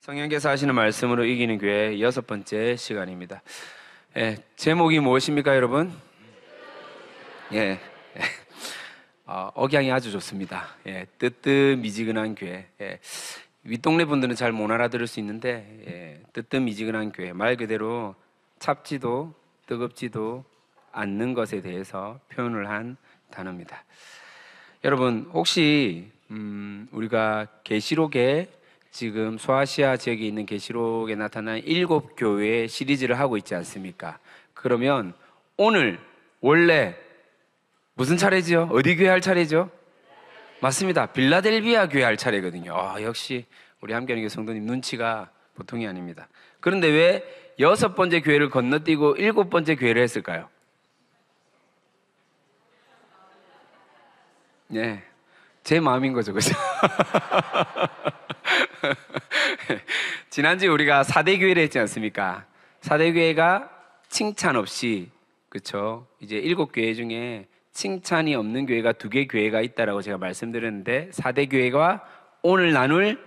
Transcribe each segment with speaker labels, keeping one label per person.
Speaker 1: 성령께서 하시는 말씀으로 이기는 교회 6번째 시간입니다. 제목이 무엇입니까, 여러분? 억양이 아주 좋습니다. 뜨뜻미지근한 교회. 윗동네 분들은 잘 못 알아들을 수 있는데, 뜨뜻미지근한 교회. 말 그대로 찹지도 뜨겁지도 않는 것에 대해서 표현을 한 단어입니다. 여러분, 혹시 우리가 계시록에 지금 소아시아 지역에 있는 계시록에 나타난 7교회 시리즈를 하고 있지 않습니까? 그러면 오늘 원래 무슨 차례죠? 어디 교회 할 차례죠? 맞습니다. 빌라델비아 교회 할 차례거든요. 역시 우리 함께하는 교회 성도님 눈치가 보통이 아닙니다. 그런데 왜 6번째 교회를 건너뛰고 7번째 교회를 했을까요? 제 마음인 거죠, 그죠? 지난주에 우리가 4대 교회를 했지 않습니까? 4대 교회가 칭찬 없이, 그쵸? 이제 7교회 중에 칭찬이 없는 교회가 2개 교회가 있다라고 제가 말씀드렸는데, 4대 교회가 오늘 나눌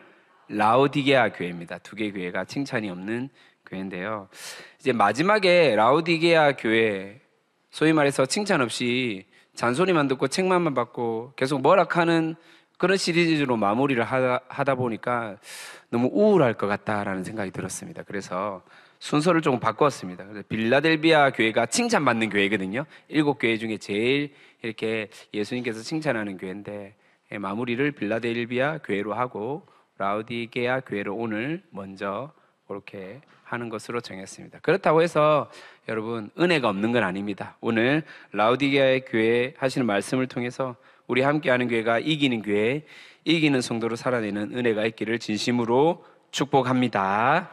Speaker 1: 라오디게아 교회입니다. 2개 교회가 칭찬이 없는 교회인데요. 이제 마지막에 라오디게아 교회, 소위 말해서 칭찬 없이 잔소리만 듣고 책만 받고 계속 뭐락하는 그런 시리즈로 마무리를 하다 보니까 너무 우울할 것 같다라는 생각이 들었습니다. 그래서 순서를 조금 바꿨습니다. 빌라델비아 교회가 칭찬받는 교회거든요. 7교회 중에 제일 이렇게 예수님께서 칭찬하는 교회인데, 마무리를 빌라델비아 교회로 하고 라오디게아 교회를 오늘 먼저 그렇게 하는 것으로 정했습니다. 그렇다고 해서 여러분 은혜가 없는 건 아닙니다. 오늘 라오디게아의 교회 하시는 말씀을 통해서 우리 함께하는 교회가 이기는 교회, 이기는 성도로 살아내는 은혜가 있기를 진심으로 축복합니다.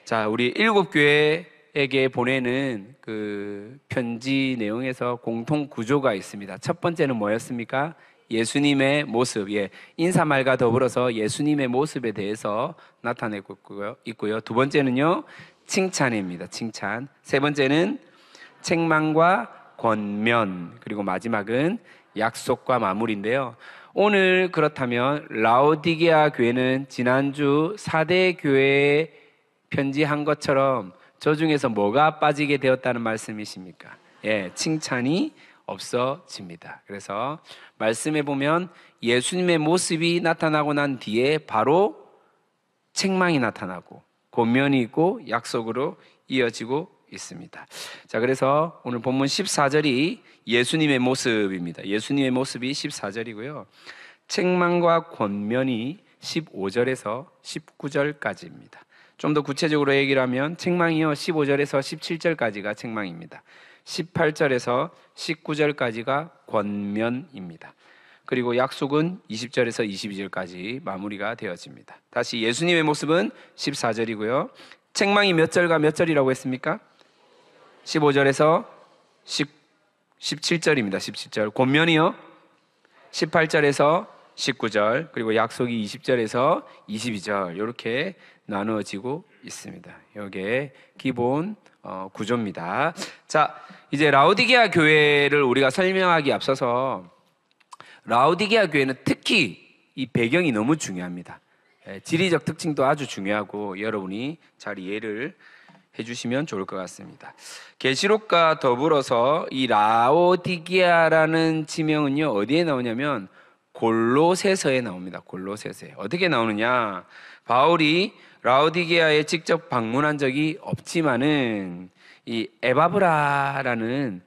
Speaker 1: 자, 우리 7교회에게 보내는 그 편지 내용에서 공통 구조가 있습니다. 첫 번째는 뭐였습니까? 예수님의 모습, 인사말과 더불어서 예수님의 모습에 대해서 나타내고 있고요. 두 번째는요, 칭찬입니다. 칭찬. 세 번째는 책망과 권면, 그리고 마지막은 약속과 마무리인데요. 오늘 그렇다면 라오디게아 교회는 지난주 4대 교회에 편지한 것처럼 저 중에서 뭐가 빠지게 되었다는 말씀이십니까? 칭찬이 없어집니다. 그래서 말씀해 보면 예수님의 모습이 나타나고 난 뒤에 바로 책망이 나타나고 권면이 있고 약속으로 이어지고 있습니다. 자, 그래서 오늘 본문 14절이 예수님의 모습입니다. 예수님의 모습이 14절이고요. 책망과 권면이 15절에서 19절까지입니다. 좀 더 구체적으로 얘기를 하면 책망이요 15절에서 17절까지가 책망입니다. 18절에서 19절까지가 권면입니다. 그리고 약속은 20절에서 22절까지 마무리가 되어집니다. 다시 예수님의 모습은 14절이고요. 책망이 몇 절과 몇 절이라고 했습니까? 15절에서 17절입니다. 17절. 권면이요 18절에서 19절, 그리고 약속이 20절에서 22절 이렇게 나누어지고 있습니다. 이게 기본 구조입니다. 자, 이제 라오디게아 교회를 우리가 설명하기 앞서서 라오디게아 교회는 특히 이 배경이 너무 중요합니다. 지리적 특징도 아주 중요하고 여러분이 잘 이해를 해주시면 좋을 것 같습니다. 계시록과 더불어서 이 라오디게아라는 지명은요 어디에 나오냐면 골로새서에 나옵니다. 골로새서에. 어떻게 나오느냐? 바울이 라오디게아에 직접 방문한 적이 없지만은 이 에바브라라는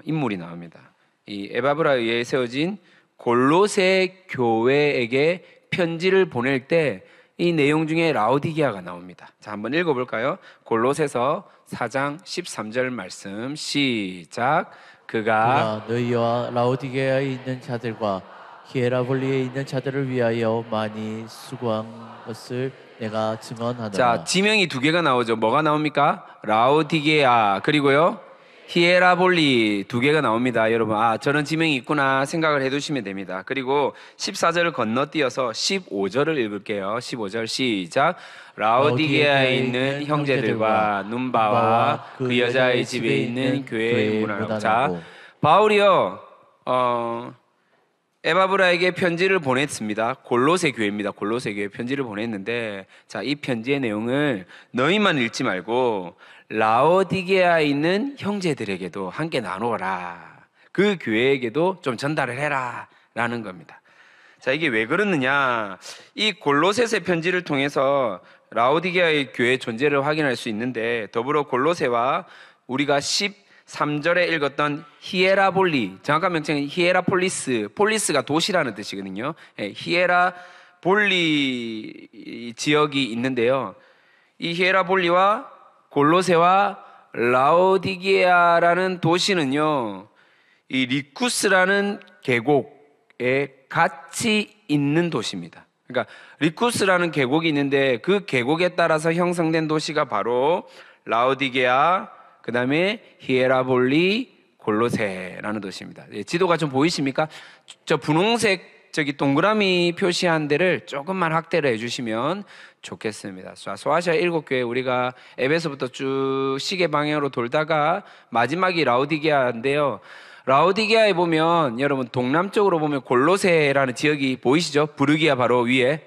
Speaker 1: 인물이 나옵니다. 이 에바브라에 의해 세워진 골로새 교회에게 편지를 보낼 때 이 내용 중에 라오디게아가 나옵니다. 자, 한번 읽어볼까요? 골로새서 4장 13절 말씀 시작. 그가
Speaker 2: 너희와 라오디게아에 있는 자들과 히에라볼리에 있는 자들을 위하여 많이 수고한 것을 내가 증언하노라.
Speaker 1: 자, 지명이 2개가 나오죠. 뭐가 나옵니까? 라오디게아, 그리고요 히에라볼리 2개가 나옵니다. 여러분, 저런 지명이 있구나 생각을 해두시면 됩니다. 그리고 14절을 건너뛰어서 15절을 읽을게요. 15절 시작. 라오디게아에 있는 형제들과 눈바와 그 여자의 집에 있는 교회에 문안하고. 자, 바울이요 에바브라에게 편지를 보냈습니다. 골로새 교회입니다. 골로새 교회 편지를 보냈는데, 자, 이 편지의 내용을 너희만 읽지 말고 라오디게아에 있는 형제들에게도 함께 나누어라. 그 교회에게도 좀 전달을 해라 라는 겁니다. 자, 이게 왜 그러느냐? 이 골로새서 편지를 통해서 라오디게아의 교회의 존재를 확인할 수 있는데, 더불어 골로새와 우리가 13절에 읽었던 히에라볼리, 정확한 명칭은 히에라폴리스, 폴리스가 도시라는 뜻이거든요. 히에라볼리 지역이 있는데요. 이 히에라볼리와 골로새와 라오디게아라는 도시는요, 이 리쿠스라는 계곡에 같이 있는 도시입니다. 그러니까 리쿠스라는 계곡이 있는데 그 계곡에 따라서 형성된 도시가 바로 라오디게아, 그 다음에 히에라볼리, 골로새라는 도시입니다. 지도가 좀 보이십니까? 저 분홍색 저기 동그라미 표시한 데를 조금만 확대를 해주시면 좋겠습니다. 소아시아 7교회 우리가 에베소부터 쭉 시계 방향으로 돌다가 마지막이 라오디게아인데요. 라오디게아에 보면 여러분 동남쪽으로 보면 골로새라는 지역이 보이시죠? 부르기아 바로 위에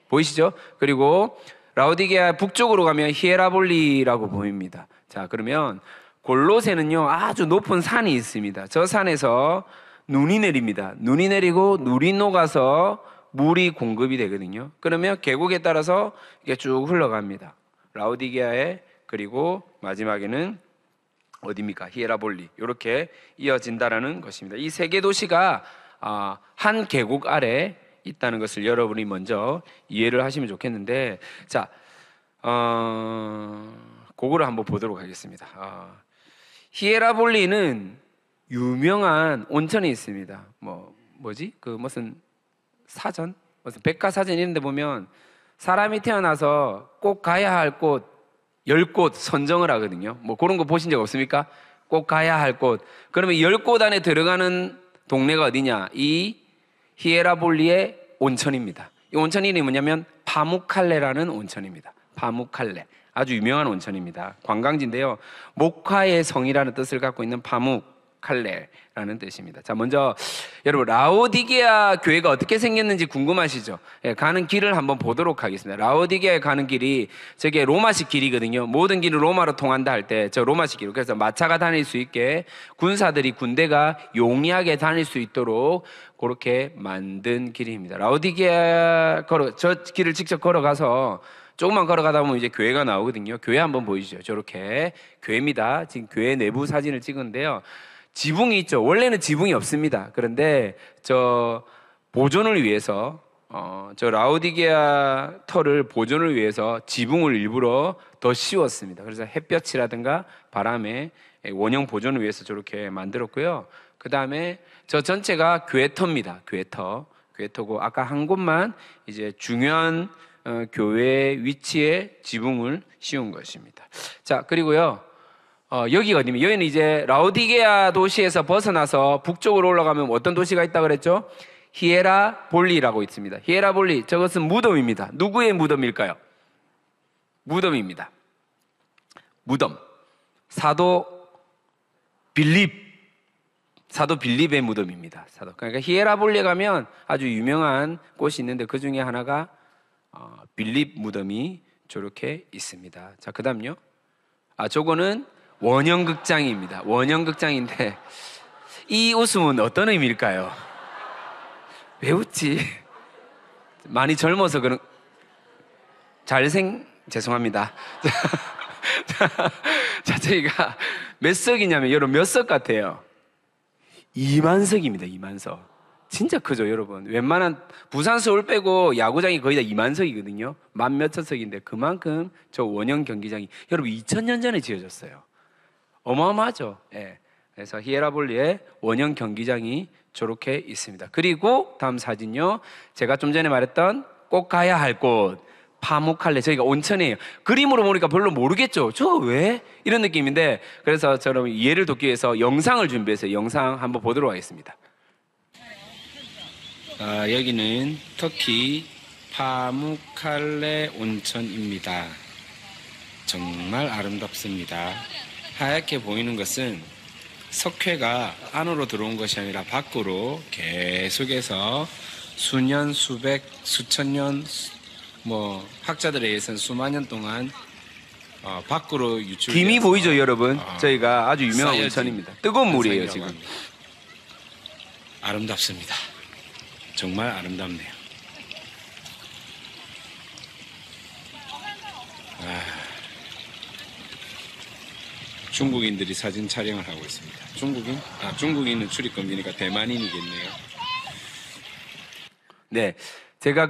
Speaker 1: 보이시죠? 그리고 라오디게아 북쪽으로 가면 히에라볼리라고 보입니다. 자, 그러면 골로새는요 아주 높은 산이 있습니다. 저 산에서 눈이 내립니다. 눈이 내리고 물이 녹아서 물이 공급이 되거든요. 그러면 계곡에 따라서 이게 쭉 흘러갑니다. 라오디게아에, 그리고 마지막에는 어디입니까? 히에라볼리. 이렇게 이어진다라는 것입니다. 이 세 개 도시가 한 계곡 아래 있다는 것을 여러분이 먼저 이해를 하시면 좋겠는데, 자, 그거를 한번 보도록 하겠습니다. 히에라볼리는 유명한 온천이 있습니다. 무슨 사전? 무슨 백과사전 이런 데 보면 사람이 태어나서 꼭 가야 할 곳 10곳 선정을 하거든요. 뭐 그런 거 보신 적 없습니까? 꼭 가야 할 곳. 그러면 10곳 안에 들어가는 동네가 어디냐? 이 히에라볼리의 온천입니다. 이 온천 이름이 뭐냐면 파무칼레라는 온천입니다. 파무칼레. 아주 유명한 온천입니다. 관광지인데요. 목화의 성이라는 뜻을 갖고 있는 파무칼레라는 뜻입니다. 자, 먼저 여러분 라오디게아 교회가 어떻게 생겼는지 궁금하시죠? 가는 길을 한번 보도록 하겠습니다. 라오디게아에 가는 길이 저게 로마식 길이거든요. 모든 길은 로마로 통한다 할 때 저 로마식 길. 그래서 마차가 다닐 수 있게 군사들이 군대가 용이하게 다닐 수 있도록 그렇게 만든 길입니다. 라오디게아 저 길을 직접 걸어가서 조금만 걸어가다 보면 이제 교회가 나오거든요. 교회 한번 보이시죠? 저렇게 교회입니다. 지금 교회 내부 사진을 찍은데요. 지붕이 있죠. 원래는 지붕이 없습니다. 그런데 저 보존을 위해서 저 라오디게아 터를 보존을 위해서 지붕을 일부러 더 씌웠습니다. 그래서 햇볕이라든가 바람에 원형 보존을 위해서 저렇게 만들었고요. 그 다음에 저 전체가 교회터입니다. 교회터고 아까 한 곳만 이제 중요한 교회 위치에 지붕을 씌운 것입니다. 자, 그리고요. 여기가 어디면 여기는 이제 라오디게아 도시에서 벗어나서 북쪽으로 올라가면 어떤 도시가 있다고 그랬죠? 히에라볼리라고 있습니다. 히에라볼리, 저것은 무덤입니다. 누구의 무덤일까요? 무덤입니다. 무덤. 사도 빌립의 무덤입니다. 그러니까 히에라볼리에 가면 아주 유명한 곳이 있는데 그 중에 하나가 빌립 무덤이 저렇게 있습니다. 자, 그 다음요. 저거는 원형극장입니다. 원형극장인데 이 웃음은 어떤 의미일까요? 왜 웃지? 많이 젊어서 그런 죄송합니다. 자, 저희가 몇 석이냐면 여러분 몇 석 같아요? 2만석입니다. 2만석. 진짜 크죠, 여러분. 웬만한 부산 서울 빼고 야구장이 거의 다 2만석이거든요. 만 몇천 석인데 그만큼 저 원형 경기장이 여러분 2000년 전에 지어졌어요. 어마어마하죠. 예. 그래서 히에라볼리에 원형 경기장이 저렇게 있습니다. 그리고 다음 사진요. 제가 좀 전에 말했던 꼭 가야 할 곳 파무칼레, 저희가 온천이에요. 그림으로 보니까 별로 모르겠죠. 저 왜? 이런 느낌인데 그래서 저는 이해를 돕기 위해서 영상을 준비해서 영상 한번 보도록 하겠습니다. 여기는 터키 파무칼레 온천입니다. 정말 아름답습니다. 하얗게 보이는 것은 석회가 안으로 들어온 것이 아니라 밖으로 계속해서 수년, 수백, 수천 년, 뭐 학자들에 의해서는 수만 년 동안 밖으로 유출.
Speaker 3: 김이 보이죠, 여러분? 저희가 아주 유명한
Speaker 1: 쌓여진
Speaker 3: 온천입니다. 뜨거운 물이에요, 지금.
Speaker 1: 현상이라고 합니다. 아름답습니다. 정말 아름답네요. 중국인들이 사진 촬영을 하고 있습니다. 중국인은 출입금지니까 대만인이겠네요.
Speaker 3: 네. 제가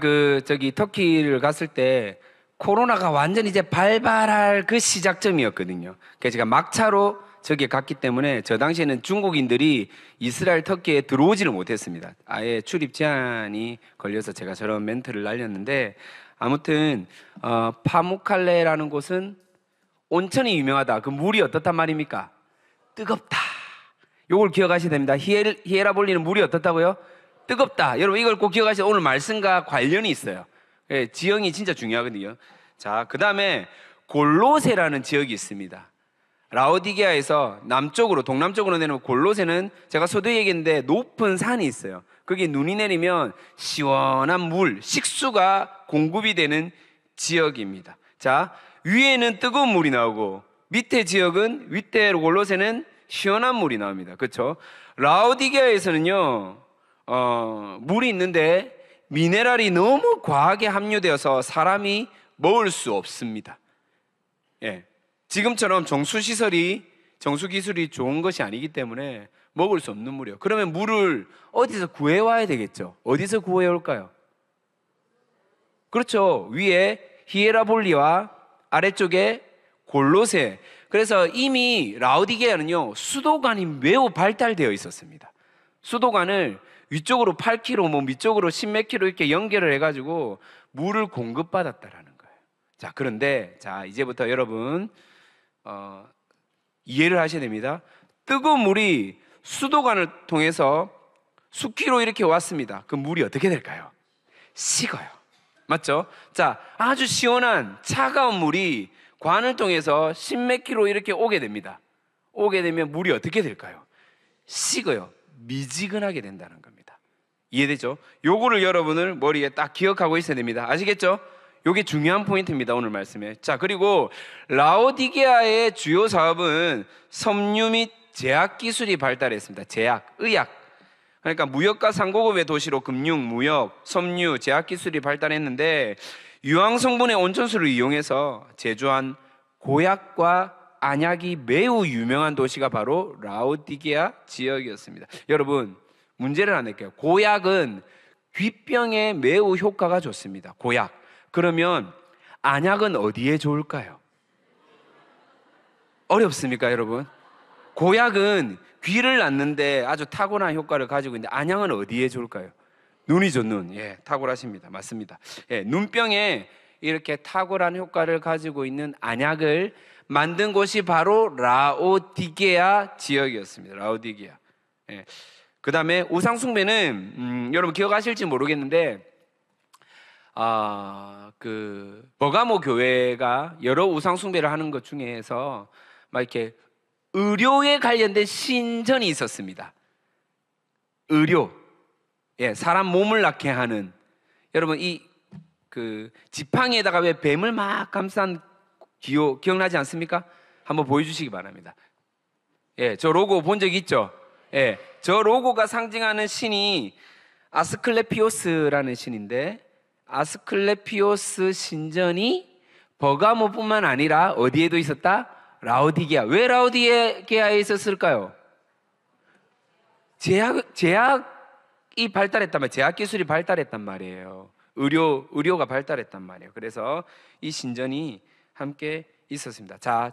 Speaker 3: 터키를 갔을 때 코로나가 완전히 이제 발발할 그 시작점이었거든요. 그래서 제가 막차로 저기에 갔기 때문에 저 당시에는 중국인들이 이스라엘 터키에 들어오지를 못했습니다. 아예 출입 제한이 걸려서 제가 저런 멘트를 날렸는데, 아무튼 파무칼레라는 곳은 온천이 유명하다. 그 물이 어떻단 말입니까? 뜨겁다. 요걸 기억하셔야 됩니다. 히에라볼리는 물이 어떻다고요? 뜨겁다. 여러분 이걸 꼭 기억하셔야, 오늘 말씀과 관련이 있어요. 예, 지형이 진짜 중요하거든요. 자, 그 다음에 골로세라는 지역이 있습니다. 라오디게아에서 남쪽으로, 동남쪽으로 내려오면 골로세는 제가 서두에 얘기했는데 높은 산이 있어요. 거기 눈이 내리면 시원한 물, 식수가 공급이 되는 지역입니다. 자, 위에는 뜨거운 물이 나오고 밑에 골로세는 시원한 물이 나옵니다. 그렇죠? 라오디게아에서는요, 물이 있는데 미네랄이 너무 과하게 함유되어서 사람이 먹을 수 없습니다. 예. 지금처럼 정수 기술이 좋은 것이 아니기 때문에 먹을 수 없는 물이에요. 그러면 물을 어디서 구해와야 되겠죠? 어디서 구해올까요? 그렇죠. 위에 히에라볼리와 아래쪽에 골로세. 그래서 이미 라오디게아는요, 수도관이 매우 발달되어 있었습니다. 수도관을 위쪽으로 8km, 뭐 밑쪽으로 10몇 km 이렇게 연결을 해가지고 물을 공급받았다라는 거예요. 자, 그런데 이제부터 여러분 이해를 하셔야 됩니다. 뜨거운 물이 수도관을 통해서 수키로 이렇게 왔습니다. 그 물이 어떻게 될까요? 식어요. 맞죠? 자, 아주 시원한 차가운 물이 관을 통해서 10몇 킬로 이렇게 오게 됩니다. 오게 되면 물이 어떻게 될까요? 식어요. 미지근하게 된다는 겁니다. 이해되죠? 요거를 여러분을 머리에 딱 기억하고 있어야 됩니다. 아시겠죠? 요게 중요한 포인트입니다, 오늘 말씀에. 자, 그리고 라오디게아의 주요 사업은 섬유 및 제약 기술이 발달했습니다. 의학. 그러니까 무역과 상고급의 도시로 금융, 무역, 섬유, 제약 기술이 발달했는데, 유황 성분의 온천수를 이용해서 제조한 고약과 안약이 매우 유명한 도시가 바로 라오디게아 지역이었습니다. 여러분, 문제를 하나 낼게요. 고약은 귀병에 매우 효과가 좋습니다. 고약. 그러면 안약은 어디에 좋을까요? 어렵습니까, 여러분? 고약은 귀를 낫는데 아주 탁월한 효과를 가지고 있는데, 안약은 어디에 좋을까요? 눈이죠, 눈. 예, 탁월하십니다. 맞습니다. 예, 눈병에 이렇게 탁월한 효과를 가지고 있는 안약을 만든 곳이 바로 라오디게아 지역이었습니다. 라오디게아. 예. 그 다음에 우상숭배는 여러분 기억하실지 모르겠는데, 버가모 교회가 여러 우상숭배를 하는 것 중에서 막 이렇게 의료에 관련된 신전이 있었습니다. 의료. 예, 사람 몸을 낫게 하는. 여러분, 지팡이에다가 왜 뱀을 막 감싼 기억나지 않습니까? 한번 보여주시기 바랍니다. 예, 저 로고 본 적 있죠? 예, 저 로고가 상징하는 신이 아스클레피오스라는 신인데, 아스클레피오스 신전이 버가모뿐만 아니라 어디에도 있었다? 라오디게아. 왜 라오디게아에 있었을까요? 제약이 발달했단 말이에요. 제약 기술이 발달했단 말이에요. 의료가 발달했단 말이에요. 그래서 이 신전이 함께 있었습니다. 자,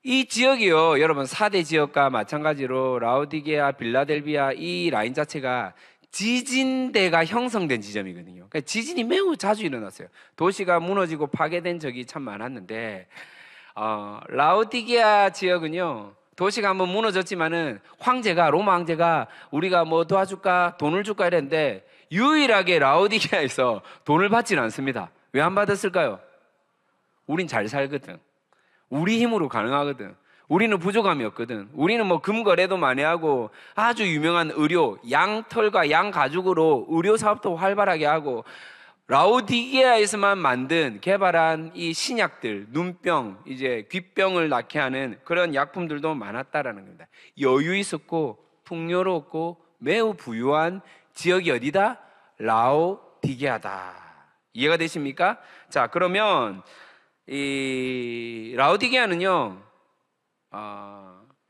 Speaker 3: 이 지역이요, 여러분 4대 지역과 마찬가지로 라오디게아, 빌라델비아 이 라인 자체가 지진대가 형성된 지점이거든요. 그러니까 지진이 매우 자주 일어났어요. 도시가 무너지고 파괴된 적이 참 많았는데, 라오디게아 지역은요, 도시가 한번 무너졌지만은 로마 황제가 우리가 뭐 도와줄까, 돈을 줄까 이랬는데 유일하게 라오디게아에서 돈을 받지는 않습니다. 왜 안 받았을까요? 우린 잘 살거든. 우리 힘으로 가능하거든.
Speaker 1: 우리는 부족함이 없거든. 우리는 뭐 금거래도 많이 하고 아주 유명한 의료, 양털과 양 가죽으로 의료 사업도 활발하게 하고 라오디게아에서만 개발한 이 신약들, 눈병, 이제 귓병을 낫게 하는 그런 약품들도 많았다라는 겁니다. 여유 있었고 풍요롭고 매우 부유한 지역이 어디다? 라오디게아다. 이해가 되십니까? 자, 그러면 이 라오디게아는요,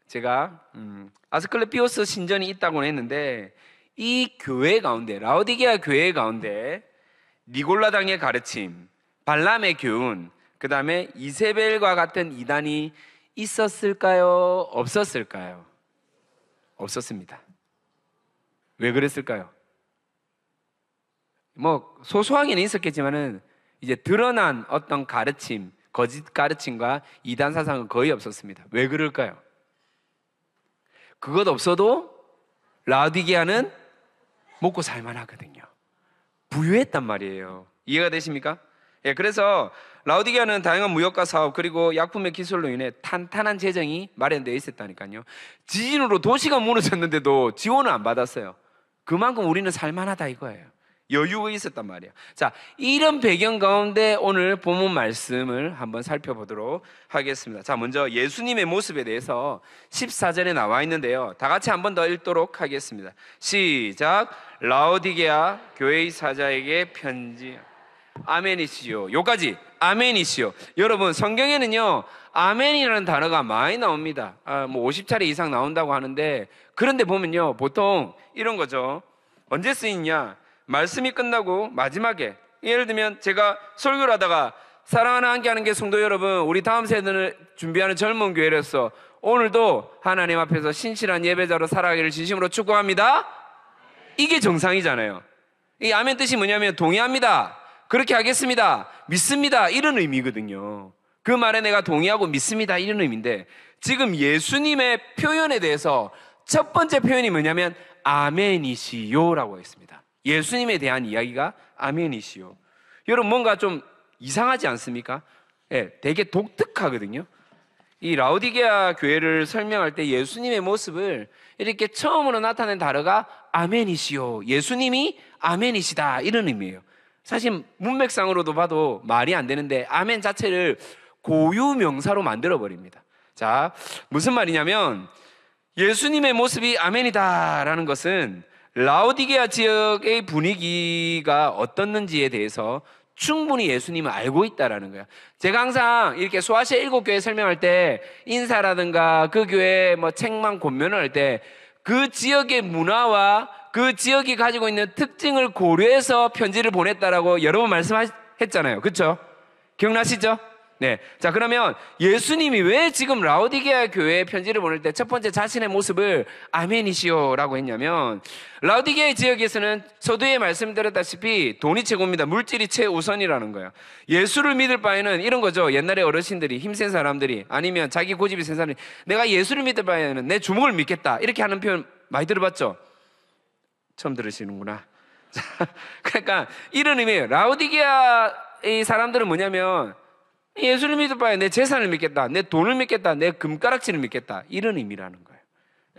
Speaker 1: 제가 아스클레피오스 신전이 있다고 했는데 이 교회 가운데, 라오디게아 교회 가운데 니골라당의 가르침, 발람의 교훈, 그 다음에 이세벨과 같은 이단이 있었을까요? 없었을까요? 없었습니다. 왜 그랬을까요? 뭐 소소하게는 있었겠지만은 이제 드러난 어떤 가르침, 거짓 가르침과 이단 사상은 거의 없었습니다. 왜 그럴까요? 그것 없어도 라오디게아는 먹고 살만하거든요. 부유했단 말이에요. 이해가 되십니까? 예, 그래서 라오디게아는 다양한 무역과 사업 그리고 약품의 기술로 인해 탄탄한 재정이 마련되어 있었다니까요. 지진으로 도시가 무너졌는데도 지원을 안 받았어요. 그만큼 우리는 살만하다 이거예요. 여유가 있었단 말이에요. 자, 이런 배경 가운데 오늘 본문 말씀을 한번 살펴보도록 하겠습니다. 자, 먼저 예수님의 모습에 대해서 14절에 나와 있는데요. 다 같이 한번 더 읽도록 하겠습니다. 시작. 라오디게아 교회의 사자에게 편지. 아멘이시요. 요까지 아멘이시요. 여러분 성경에는요 아멘이라는 단어가 많이 나옵니다. 뭐 50차례 이상 나온다고 하는데, 그런데 보면요 보통 이런 거죠. 언제 쓰이냐? 말씀이 끝나고 마지막에, 예를 들면 제가 설교를 하다가 사랑하는 함께하는 게 성도 여러분, 우리 다음 세대를 준비하는 젊은 교회로서 오늘도 하나님 앞에서 신실한 예배자로 살아가기를 진심으로 축복합니다. 이게 정상이잖아요. 이 아멘 뜻이 뭐냐면 동의합니다, 그렇게 하겠습니다, 믿습니다, 이런 의미거든요. 그 말에 내가 동의하고 믿습니다, 이런 의미인데, 지금 예수님의 표현에 대해서 첫 번째 표현이 뭐냐면 아멘이시요라고 했습니다. 예수님에 대한 이야기가 아멘이시요. 여러분 뭔가 좀 이상하지 않습니까? 예, 되게 독특하거든요. 이 라오디게아 교회를 설명할 때 예수님의 모습을 이렇게 처음으로 나타낸 단어가 아멘이시요, 예수님이 아멘이시다, 이런 의미예요. 사실 문맥상으로도 봐도 말이 안 되는데 아멘 자체를 고유명사로 만들어버립니다. 자, 무슨 말이냐면 예수님의 모습이 아멘이다라는 것은 라오디게아 지역의 분위기가 어떻는지에 대해서 충분히 예수님은 알고 있다라는 거예요. 제가 항상 이렇게 소아시아 7교회 설명할 때 인사라든가 그 교회 뭐 책망 권면을 할 때 그 지역의 문화와 그 지역이 가지고 있는 특징을 고려해서 편지를 보냈다라고 여러 번 말씀했잖아요. 그렇죠? 기억나시죠? 네. 자, 그러면 예수님이 왜 지금 라오디게아 교회에 편지를 보낼 때 첫 번째 자신의 모습을 아멘이시오라고 했냐면, 라오디게아 지역에서는 서두에 말씀드렸다시피 돈이 최고입니다. 물질이 최우선이라는 거예요. 예수를 믿을 바에는 이런 거죠. 옛날에 어르신들이, 힘센 사람들이, 아니면 자기 고집이 센 사람이 내가 예수를 믿을 바에는 내 주먹을 믿겠다, 이렇게 하는 표현 많이 들어봤죠? 처음 들으시는구나. 자, 그러니까 이런 의미예요. 라오디게아의 사람들은 뭐냐면 예수를 믿을 바에 내 재산을 믿겠다, 내 돈을 믿겠다, 내 금가락지를 믿겠다, 이런 의미라는 거예요.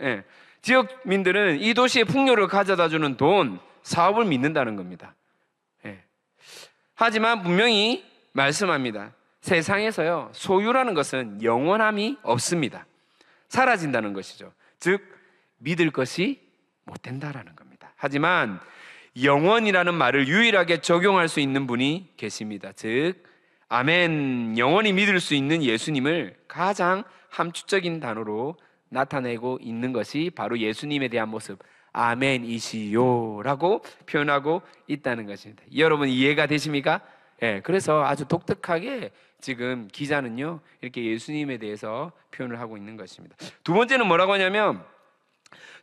Speaker 1: 예. 지역민들은 이 도시의 풍요를 가져다주는 돈, 사업을 믿는다는 겁니다. 예. 하지만 분명히 말씀합니다. 세상에서요 소유라는 것은 영원함이 없습니다. 사라진다는 것이죠. 즉 믿을 것이 못 된다라는 겁니다. 하지만 영원이라는 말을 유일하게 적용할 수 있는 분이 계십니다. 즉 아멘, 영원히 믿을 수 있는 예수님을 가장 함축적인 단어로 나타내고 있는 것이 바로 예수님에 대한 모습, 아멘이시요라고 표현하고 있다는 것입니다. 여러분 이해가 되십니까? 예, 그래서 아주 독특하게 지금 기자는요 이렇게 예수님에 대해서 표현을 하고 있는 것입니다. 두 번째는 뭐라고 하냐면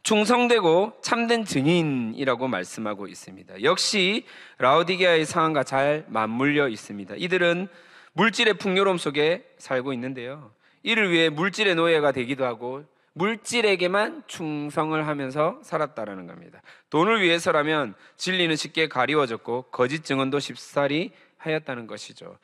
Speaker 1: 충성되고 참된 증인이라고 말씀하고 있습니다. 역시 라오디게아의 상황과 잘 맞물려 있습니다. 이들은 물질의 풍요로움 속에 살고 있는데요, 이를 위해 물질의 노예가 되기도 하고 물질에게만 충성을 하면서 살았다라는 겁니다. 돈을 위해서라면 진리는 쉽게 가리워졌고 거짓 증언도 쉽사리 하였다는 것이죠.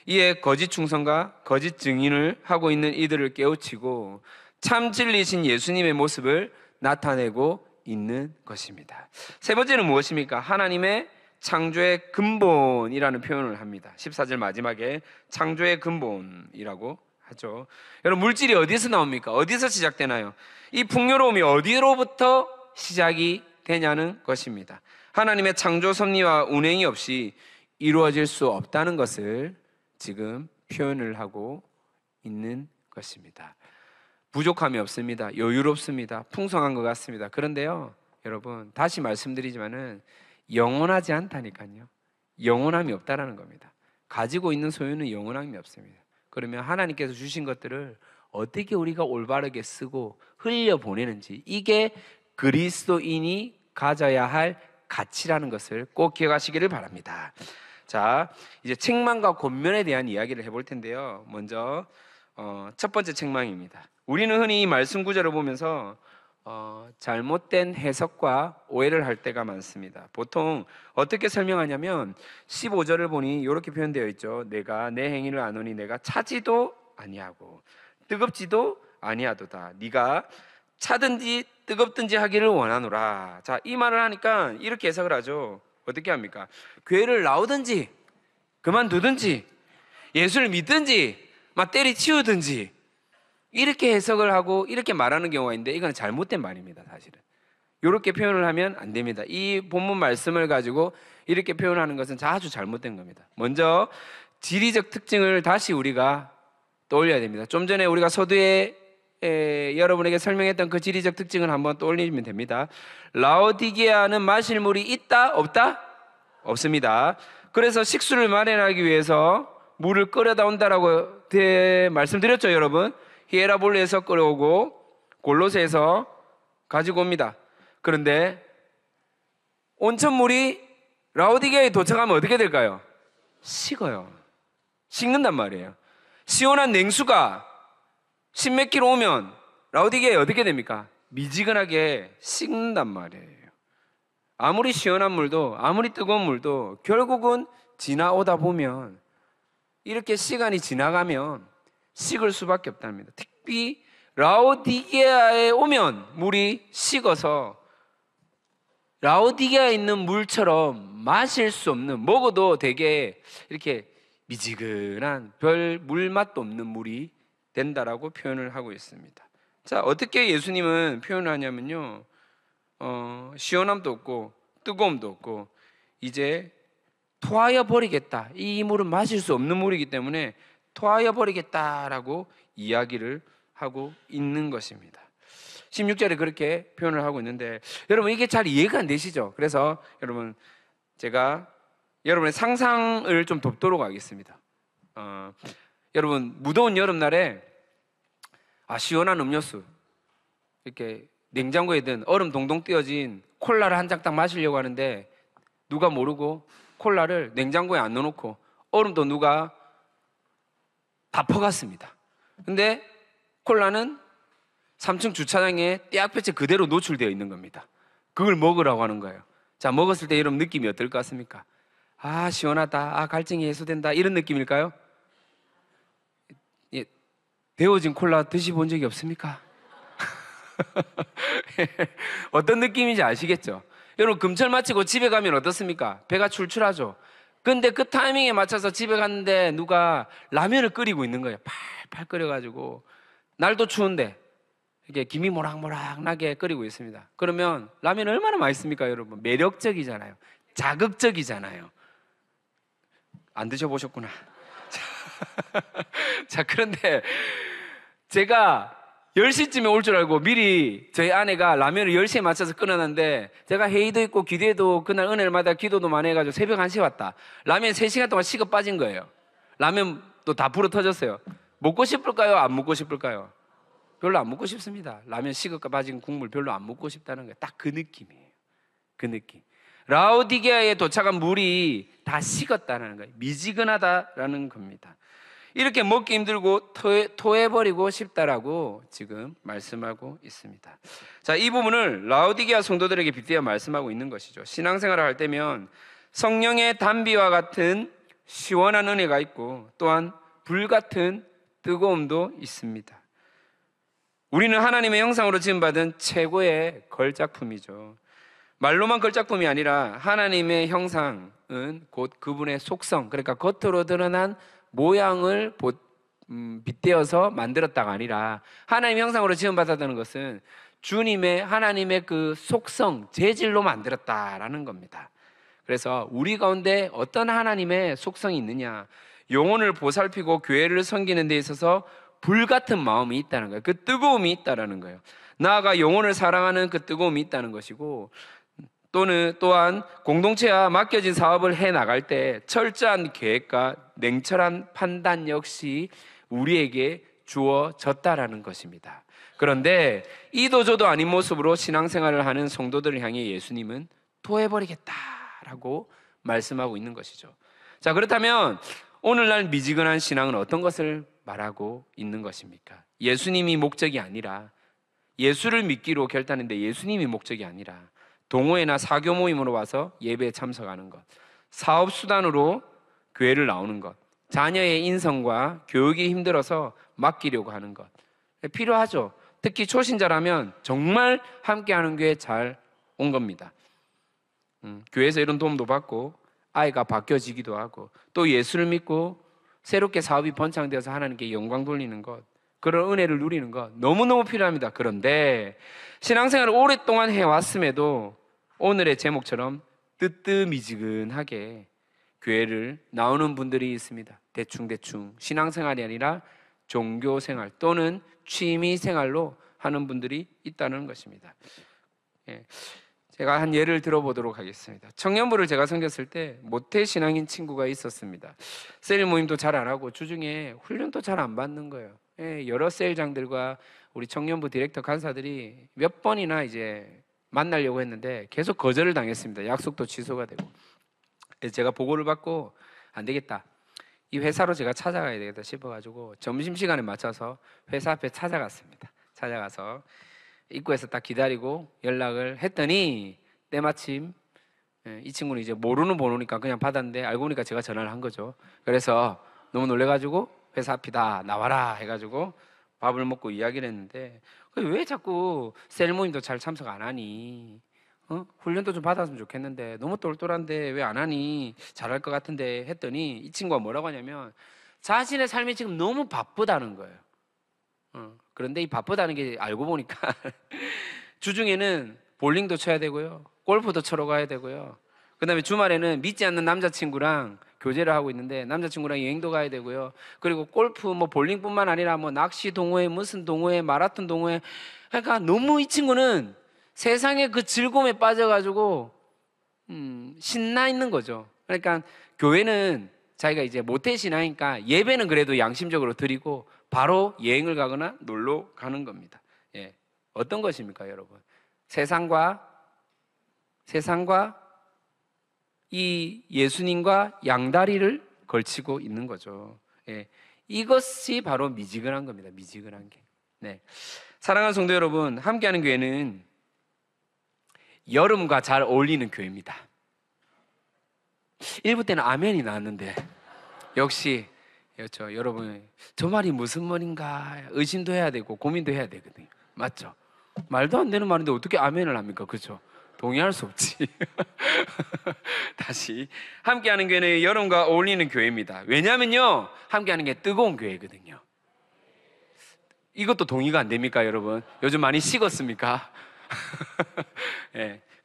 Speaker 3: 이에 거짓 충성과 거짓 증인을 하고 있는 이들을 깨우치고 참 진리신 예수님의 모습을 나타내고 있는 것입니다. 세 번째는 무엇입니까? 하나님의 창조의 근본이라는 표현을 합니다. 14절 마지막에 창조의 근본이라고 하죠. 여러분, 물질이 어디서 나옵니까? 어디서 시작되나요? 이 풍요로움이 어디로부터 시작이 되냐는 것입니다. 하나님의 창조 섭리와 운행이 없이 이루어질 수 없다는 것을 지금 표현을 하고 있는 것입니다. 부족함이 없습니다. 여유롭습니다. 풍성한 것 같습니다. 그런데요, 여러분, 다시 말씀드리지만은 영원하지 않다니까요. 영원함이 없다라는 겁니다. 가지고 있는 소유는 영원함이 없습니다. 그러면 하나님께서 주신 것들을 어떻게 우리가 올바르게 쓰고 흘려보내는지, 이게 그리스도인이 가져야 할 가치라는 것을 꼭 기억하시기를 바랍니다. 자, 이제 책망과 권면에 대한 이야기를 해볼 텐데요. 먼저 첫 번째 책망입니다. 우리는 흔히 이 말씀 구절을 보면서 잘못된 해석과 오해를 할 때가 많습니다. 보통 어떻게 설명하냐면 15절을 보니 이렇게 표현되어 있죠. 내가 내 행위를 아노니 내가 차지도 아니하고 뜨겁지도 아니하도다. 네가 차든지 뜨겁든지 하기를 원하노라. 자, 이 말을 하니까 이렇게 해석을 하죠. 어떻게 합니까? 교회를 나오든지 그만두든지 예수를 믿든지 막 때리치우든지 이렇게 해석을 하고 이렇게 말하는 경우가 있는데, 이건 잘못된 말입니다. 사실은 이렇게 표현을 하면 안 됩니다. 이 본문 말씀을 가지고 이렇게 표현하는 것은 아주 잘못된 겁니다. 먼저 지리적 특징을 다시 우리가 떠올려야 됩니다. 좀 전에 우리가 서두에 여러분에게 설명했던 그 지리적 특징을 한번 떠올리면 됩니다. 라오디게아는 마실 물이 있다? 없다? 없습니다. 그래서 식수를 마련하기 위해서 물을 끌어다 온다라고 말씀드렸죠, 여러분. 히에라볼리에서 끌어오고 골로새에서 가지고 옵니다. 그런데 온천물이 라오디게아에 도착하면 어떻게 될까요? 식어요. 식는단 말이에요. 시원한 냉수가 십몇 킬로 오면 라오디게아에 어떻게 됩니까? 미지근하게 식는단 말이에요. 아무리 시원한 물도 아무리 뜨거운 물도 결국은 지나오다 보면, 이렇게 시간이 지나가면 식을 수밖에 없답니다. 특히 라오디게아에 오면 물이 식어서 라오디게아에 있는 물처럼 마실 수 없는, 먹어도 되게 이렇게 미지근한 별 물맛도 없는 물이 된다라고 표현을 하고 있습니다. 자, 어떻게 예수님은 표현을 하냐면요, 시원함도 없고 뜨거움도 없고 이제 토하여 버리겠다. 이 물은 마실 수 없는 물이기 때문에 토하여 버리겠다라고 이야기를 하고 있는 것입니다. 16절에 그렇게 표현을 하고 있는데, 여러분 이게 잘 이해가 안 되시죠? 그래서 여러분 제가 여러분의 상상을 좀 돕도록 하겠습니다. 여러분 무더운 여름날에 시원한 음료수, 이렇게 냉장고에 든 얼음 동동 띄어진 콜라를 한 잔 딱 마시려고 하는데, 누가 모르고 콜라를 냉장고에 안 넣어놓고 얼음도 누가 다 퍼갔습니다. 근데 콜라는 3층 주차장에 떼약볕에 그대로 노출되어 있는 겁니다. 그걸 먹으라고 하는 거예요. 자, 먹었을 때 여러분 느낌이 어떨 것 같습니까? 시원하다, 갈증이 해소된다, 이런 느낌일까요? 예, 데워진 콜라 드셔본 적이 없습니까? 어떤 느낌인지 아시겠죠? 여러분 금철 마치고 집에 가면 어떻습니까? 배가 출출하죠. 근데 그 타이밍에 맞춰서 집에 갔는데 누가 라면을 끓이고 있는 거예요. 팔팔 끓여가지고, 날도 추운데 이렇게 김이 모락모락 나게 끓이고 있습니다. 그러면 라면 얼마나 맛있습니까, 여러분? 매력적이잖아요. 자극적이잖아요. 안 드셔보셨구나. 자, 그런데 제가 10시쯤에 올 줄 알고 미리 저희 아내가 라면을 10시에 맞춰서 끊어놨는데, 제가 회의도 있고 기도도 그날 은혜를 받아 기도도 많이 해가지고 새벽 1시에 왔다. 라면 3시간 동안 식어 빠진 거예요. 라면도 다 불어 터졌어요. 먹고 싶을까요? 안 먹고 싶을까요? 별로 안 먹고 싶습니다. 라면 식어 빠진 국물 별로 안 먹고 싶다는 거예요. 딱 그 느낌이에요. 그 느낌. 라오디게아에 도착한 물이 다 식었다는 거예요. 미지근하다라는 겁니다. 이렇게 먹기 힘들고 토해버리고 싶다라고 지금 말씀하고 있습니다. 자, 이 부분을 라오디게아 성도들에게 빗대어 말씀하고 있는 것이죠. 신앙생활을 할 때면 성령의 단비와 같은
Speaker 1: 시원한 은혜가 있고 또한 불같은 뜨거움도 있습니다. 우리는 하나님의 형상으로 지음받은 최고의 걸작품이죠. 말로만 걸작품이 아니라 하나님의 형상은 곧 그분의 속성, 그러니까 겉으로 드러난 모양을 빗대어서 만들었다가 아니라 하나님의 형상으로 지음받았다는 것은 주님의 하나님의 그 속성, 재질로 만들었다라는 겁니다. 그래서 우리 가운데 어떤 하나님의 속성이 있느냐, 영혼을 보살피고 교회를 섬기는 데 있어서 불같은 마음이 있다는 거예요. 그 뜨거움이 있다는 거예요. 나아가 영혼을 사랑하는 그 뜨거움이 있다는 것이고, 또한 공동체와 맡겨진 사업을 해나갈 때 철저한 계획과 냉철한 판단 역시 우리에게 주어졌다라는 것입니다. 그런데 이도 저도 아닌 모습으로 신앙생활을 하는 성도들을 향해 예수님은 토해버리겠다라고 말씀하고 있는 것이죠. 자, 그렇다면 오늘날 미지근한 신앙은 어떤 것을 말하고 있는 것입니까? 예수님이 목적이 아니라, 예수를 믿기로 결단했는데 예수님이 목적이 아니라 동호회나 사교 모임으로 와서 예배에 참석하는 것, 사업 수단으로 교회를 나오는 것, 자녀의 인성과 교육이 힘들어서 맡기려고 하는 것 필요하죠. 특히 초신자라면 정말 함께하는 교회 잘 온 겁니다. 교회에서 이런 도움도 받고 아이가 바뀌어지기도 하고 또 예수를 믿고 새롭게 사업이 번창되어서 하나님께 영광 돌리는 것, 그런 은혜를 누리는 것 너무너무 필요합니다. 그런데 신앙생활을 오랫동안 해왔음에도 오늘의 제목처럼 뜨뜻미지근하게 교회를 나오는 분들이 있습니다. 대충대충 신앙생활이 아니라 종교생활 또는 취미생활로 하는 분들이 있다는 것입니다. 제가 한 예를 들어보도록 하겠습니다. 청년부를 제가 섬겼을 때 모태신앙인 친구가 있었습니다. 셀 모임도 잘 안 하고 주중에 훈련도 잘 안 받는 거예요. 여러 셀장들과 우리 청년부 디렉터 간사들이 몇 번이나 이제 만나려고 했는데 계속 거절을 당했습니다. 약속도 취소가 되고. 그래서 제가 보고를 받고 안 되겠다, 이 회사로 제가 찾아가야 되겠다 싶어가지고 점심시간에 맞춰서 회사 앞에 찾아갔습니다. 찾아가서 입구에서 딱 기다리고 연락을 했더니 때마침 이 친구는 이제 모르는 번호니까 그냥 받았는데 알고 보니까 제가 전화를 한 거죠. 그래서 너무 놀래가지고 회사 앞이다 나와라 해가지고 밥을 먹고 이야기를 했는데, 왜 자꾸 셀 모임도 잘 참석 안 하니? 훈련도 좀 받았으면 좋겠는데 너무 똘똘한데 왜 안 하니? 잘할 것 같은데 했더니 이 친구가 뭐라고 하냐면 자신의 삶이 지금 너무 바쁘다는 거예요. 그런데 이 바쁘다는 게 알고 보니까 주중에는 볼링도 쳐야 되고요, 골프도 쳐러 가야 되고요, 그 다음에 주말에는 믿지 않는 남자친구랑 교제를 하고 있는데 남자친구랑 여행도 가야 되고요, 그리고 골프 볼링뿐만 아니라 낚시 동호회, 무슨 동호회, 마라톤 동호회, 그러니까 너무 이 친구는 세상의 그 즐거움에 빠져가지고 신나 있는 거죠. 그러니까 교회는 자기가 이제 모태신앙이니까 예배는 그래도 양심적으로 드리고 바로 여행을 가거나 놀러 가는 겁니다. 어떤 것입니까, 여러분? 세상과 이 예수님과 양다리를 걸치고 있는 거죠. 이것이 바로 미지근한 겁니다. 미지근한 게. 사랑하는 성도 여러분, 함께하는 교회는 여름과 잘 어울리는 교회입니다. 1부 때는 아멘이 나왔는데 역시 그렇죠. 여러분, 저 말이 무슨 말인가 의심도 해야 되고 고민도 해야 되거든요. 맞죠? 말도 안 되는 말인데 어떻게 아멘을 합니까? 그렇죠? 동의할 수 없지. 다시, 함께하는 교회는 여름과 어울리는 교회입니다. 왜냐하면요, 함께하는 게 뜨거운 교회거든요. 이것도 동의가 안 됩니까, 여러분? 요즘 많이 식었습니까?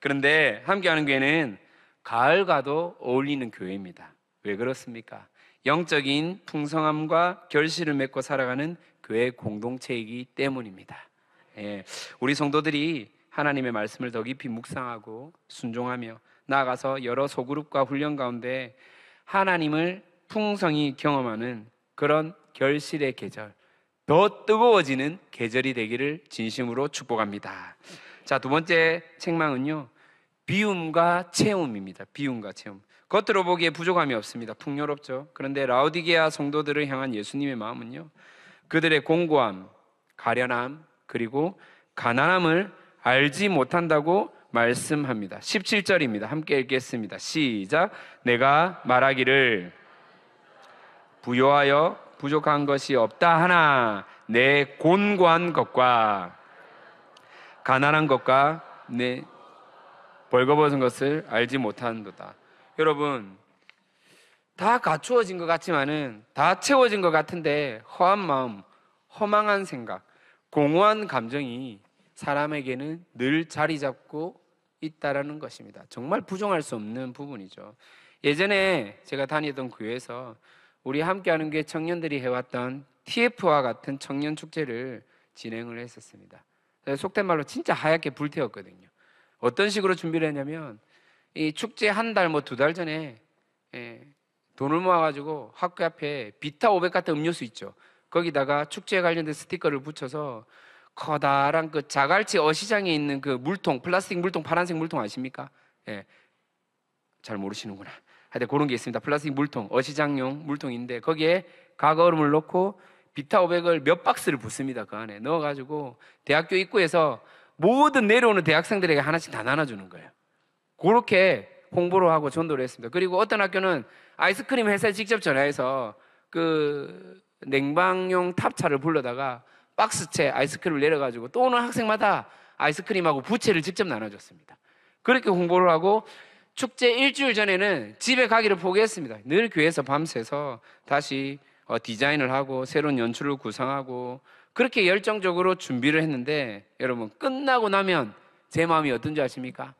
Speaker 1: 그런데 함께하는 교회는 가을과도 어울리는 교회입니다. 왜 그렇습니까? 영적인 풍성함과 결실을 맺고 살아가는 교회 공동체이기 때문입니다. 우리 성도들이 하나님의 말씀을 더 깊이 묵상하고 순종하며 나아가서 여러 소그룹과 훈련 가운데 하나님을 풍성히 경험하는 그런 결실의 계절, 더 뜨거워지는 계절이 되기를 진심으로 축복합니다. 자, 두 번째 책망은요, 비움과 채움입니다. 비움과 채움. 겉으로 보기에 부족함이 없습니다. 풍요롭죠. 그런데 라오디게아 성도들을 향한 예수님의 마음은요, 그들의 공고함, 가련함, 그리고 가난함을 알지 못한다고 말씀합니다. 17절입니다. 함께 읽겠습니다. 시작. 내가 말하기를 부요하여 부족한 것이 없다 하나 내 곤고한 것과 가난한 것과 내 벌거벗은 것을 알지 못하는도다. 여러분, 다 갖추어진 것 같지만은 다 채워진 것 같은데 허한 마음, 허망한 생각, 공허한 감정이 사람에게는 늘 자리 잡고 있다라는 것입니다. 정말 부정할 수 없는 부분이죠. 예전에 제가 다니던 교회에서 우리 함께하는 교회 청년들이 해왔던 TF와 같은 청년 축제를 진행을 했었습니다. 속된 말로 진짜 하얗게 불태웠거든요. 어떤 식으로 준비를 했냐면 이 축제 한 달, 두 달 전에 돈을 모아가지고 학교 앞에 비타 500 같은 음료수 있죠. 거기다가 축제에 관련된 스티커를 붙여서 커다란 그 자갈치 어시장에 있는 그 물통, 플라스틱 물통, 파란색 물통 아십니까? 예, 잘 모르시는구나. 하여튼 그런 게 있습니다. 플라스틱 물통, 어시장용 물통인데 거기에 가거 얼음을 넣고 비타 500을 몇 박스를 붓습니다. 그 안에 넣어가지고 대학교 입구에서 모든 내려오는 대학생들에게 하나씩 다 나눠주는 거예요. 그렇게 홍보를 하고 전도를 했습니다. 그리고 어떤 학교는 아이스크림 회사에 직접 전화해서 그 냉방용 탑차를 불러다가 박스채 아이스크림을 내려가지고 또 오는 학생마다 아이스크림하고 부채를 직접 나눠줬습니다. 그렇게 홍보를 하고 축제 일주일 전에는 집에 가기를 포기했습니다. 늘 교회에서 밤새서 다시 디자인을 하고 새로운 연출을 구상하고 그렇게 열정적으로 준비를 했는데 여러분 끝나고 나면 제 마음이 어떤지 아십니까?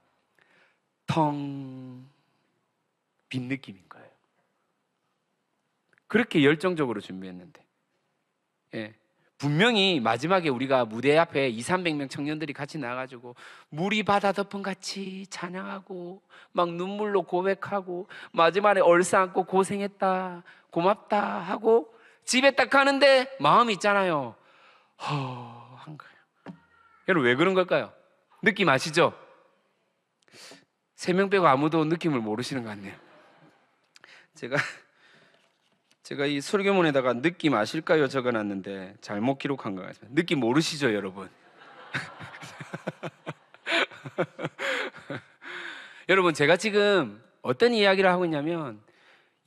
Speaker 1: 텅 빈 느낌인 거예요. 그렇게 열정적으로 준비했는데 분명히 마지막에 우리가 무대 앞에 200~300명 청년들이 같이 나가지고 물이 바다 덮은 같이 찬양하고 막 눈물로 고백하고 마지막에 얼싸안고 고생했다 고맙다 하고 집에 딱 가는데 마음이 있잖아요. 허한 거예요. 여러분 왜 그런 걸까요? 느낌 아시죠? 3명 빼고 아무도 느낌을 모르시는 것 같네요. 제가 이 설교문에다가 느낌 아실까요? 적어놨는데 잘못 기록한 것 같습니다. 느낌 모르시죠, 여러분? 여러분, 제가 지금 어떤 이야기를 하고 있냐면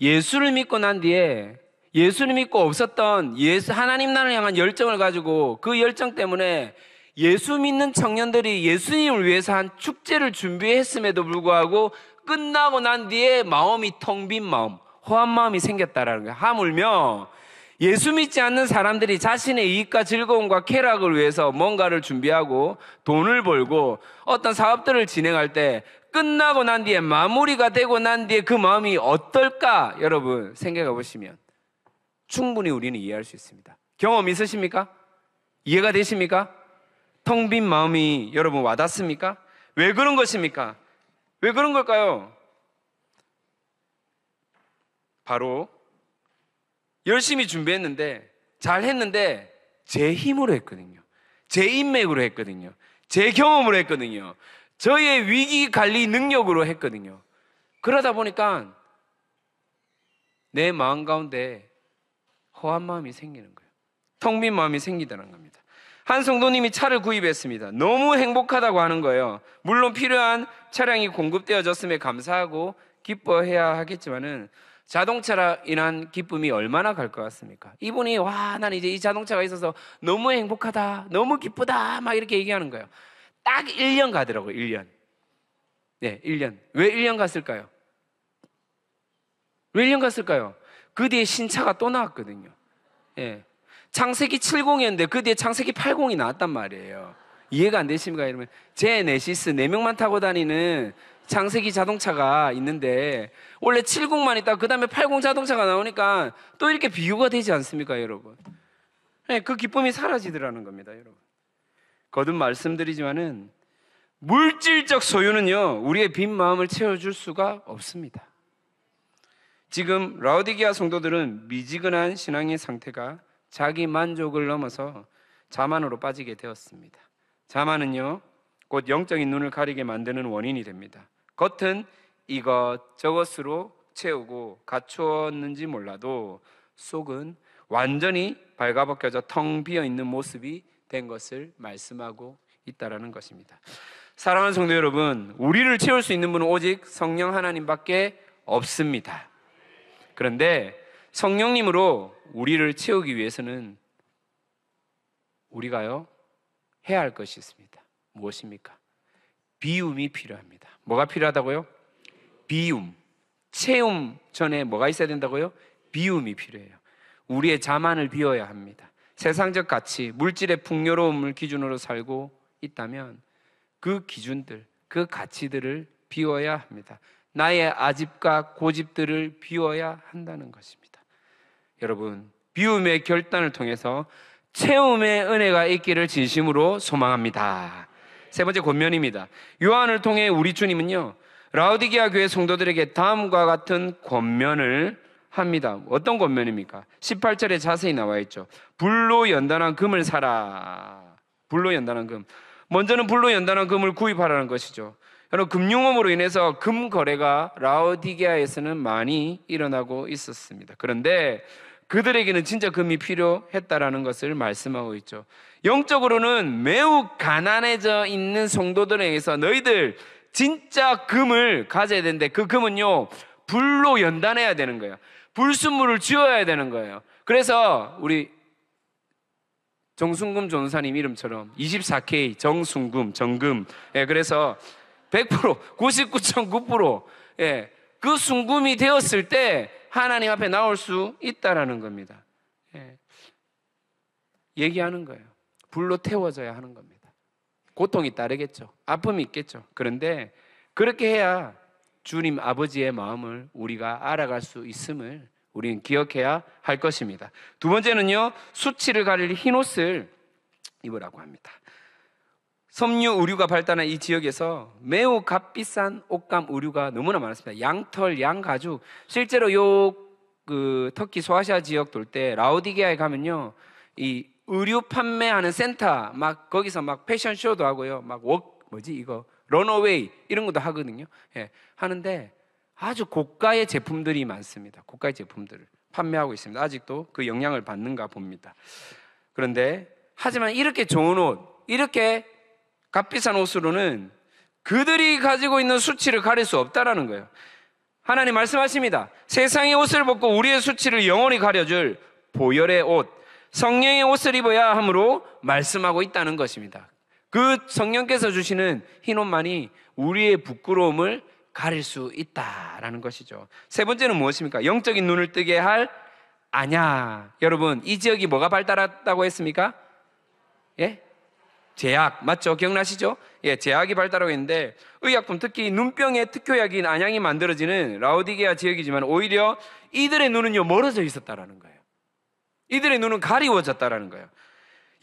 Speaker 1: 예수를 믿고 난 뒤에 예수를 믿고 없었던 하나님 나라를 향한 열정을 가지고 그 열정 때문에 예수 믿는 청년들이 예수님을 위해서 한 축제를 준비했음에도 불구하고 끝나고 난 뒤에 마음이 텅 빈 마음, 허한 마음이 생겼다라는 거예요. 하물며 예수 믿지 않는 사람들이 자신의 이익과 즐거움과 쾌락을 위해서 뭔가를 준비하고 돈을 벌고 어떤 사업들을 진행할 때 끝나고 난 뒤에 마무리가 되고 난 뒤에 그 마음이 어떨까? 여러분 생각해 보시면 충분히 우리는 이해할 수 있습니다. 경험 있으십니까? 이해가 되십니까? 텅 빈 마음이 여러분 와닿습니까? 왜 그런 것입니까? 왜 그런 걸까요? 바로 열심히 준비했는데 잘했는데 제 힘으로 했거든요. 제 인맥으로 했거든요. 제 경험으로 했거든요. 저의 위기 관리 능력으로 했거든요. 그러다 보니까 내 마음 가운데 허한 마음이 생기는 거예요. 텅 빈 마음이 생기다는 겁니다. 한 성도님이 차를 구입했습니다. 너무 행복하다고 하는 거예요. 물론 필요한 차량이 공급되어졌음에 감사하고 기뻐해야 하겠지만은 자동차로 인한 기쁨이 얼마나 갈 것 같습니까? 이분이 나는 이제 이 자동차가 있어서 너무 행복하다, 너무 기쁘다 막 이렇게 얘기하는 거예요. 딱 1년 가더라고요. 1년. 네, 1년. 왜 1년 갔을까요? 왜 1년 갔을까요? 그 뒤에 신차가 또 나왔거든요. 예. 창세기 70이었는데 그 뒤에 창세기 80이 나왔단 말이에요. 이해가 안 되십니까? 이러면 제네시스 4명만 타고 다니는 창세기 자동차가 있는데 원래 70만 있다 그 다음에 80 자동차가 나오니까 또 이렇게 비교가 되지 않습니까, 여러분? 네, 그 기쁨이 사라지더라는 겁니다, 여러분. 거듭 말씀드리지만은 물질적 소유는요 우리의 빈 마음을 채워줄 수가 없습니다. 지금 라오디게아 성도들은 미지근한 신앙의 상태가 자기 만족을 넘어서 자만으로 빠지게 되었습니다. 자만은요 곧 영적인 눈을 가리게 만드는 원인이 됩니다. 겉은 이것저것으로 채우고 갖추었는지 몰라도 속은 완전히 발가벗겨져 텅 비어있는 모습이 된 것을 말씀하고 있다는 것입니다. 사랑하는 성도 여러분, 우리를 채울 수 있는 분은 오직 성령 하나님밖에 없습니다. 그런데 성령님으로 우리를 채우기 위해서는 우리가요 해야 할 것이 있습니다. 무엇입니까? 비움이 필요합니다. 뭐가 필요하다고요? 비움. 채움 전에 뭐가 있어야 된다고요? 비움이 필요해요. 우리의 자만을 비워야 합니다. 세상적 가치, 물질의 풍요로움을 기준으로 살고 있다면 그 기준들, 그 가치들을 비워야 합니다. 나의 아집과 고집들을 비워야 한다는 것입니다. 여러분, 비움의 결단을 통해서 채움의 은혜가 있기를 진심으로 소망합니다. 세 번째 권면입니다. 요한을 통해 우리 주님은요 라오디게아 교회 성도들에게 다음과 같은 권면을 합니다. 어떤 권면입니까? 18절에 자세히 나와 있죠. 불로 연단한 금을 사라. 불로 연단한 금. 먼저는 불로 연단한 금을 구입하라는 것이죠. 여러분, 금융업으로 인해서 금 거래가 라오디게아에서는 많이 일어나고 있었습니다. 그런데 그들에게는 진짜 금이 필요했다라는 것을 말씀하고 있죠. 영적으로는 매우 가난해져 있는 성도들에게서 너희들 진짜 금을 가져야 되는데 그 금은요 불로 연단해야 되는 거예요. 불순물을 지어야 되는 거예요. 그래서 우리 정순금 전사님 이름처럼 24K 정순금 정금, 그래서 100% 99.9% 그 순금이 되었을 때 하나님 앞에 나올 수 있다라는 겁니다. 얘기하는 거예요. 불로 태워져야 하는 겁니다. 고통이 따르겠죠. 아픔이 있겠죠. 그런데 그렇게 해야 주님 아버지의 마음을 우리가 알아갈 수 있음을 우리는 기억해야 할 것입니다. 두 번째는요, 수치를 가릴 흰옷을 입으라고 합니다. 섬유 의류가 발달한 이 지역에서 매우 값비싼 옷감 의류가 너무나 많았습니다. 양털, 양가죽. 실제로 터키 소아시아 지역 돌 때 라오디게아에 가면요, 이 의류 판매하는 센터 막 거기서 막 패션쇼도 하고요, 막 런어웨이 이런 것도 하거든요. 하는데 아주 고가의 제품들이 많습니다. 고가의 제품들을 판매하고 있습니다. 아직도 그 영향을 받는가 봅니다. 그런데 하지만 이렇게 좋은 옷, 이렇게 값비싼 옷으로는 그들이 가지고 있는 수치를 가릴 수 없다라는 거예요. 하나님 말씀하십니다. 세상의 옷을 벗고 우리의 수치를 영원히 가려줄 보혈의 옷, 성령의 옷을 입어야 함으로 말씀하고 있다는 것입니다. 그 성령께서 주시는 흰 옷만이 우리의 부끄러움을 가릴 수 있다라는 것이죠. 세 번째는 무엇입니까? 영적인 눈을 뜨게 할 안약. 여러분, 이 지역이 뭐가 발달했다고 했습니까? 제약, 맞죠? 기억나시죠? 제약이 발달하고 있는데 의약품, 특히 눈병의 특효약인 안약이 만들어지는 라오디게아 지역이지만 오히려 이들의 눈은요 멀어져 있었다라는 거예요. 이들의 눈은 가리워졌다라는 거예요.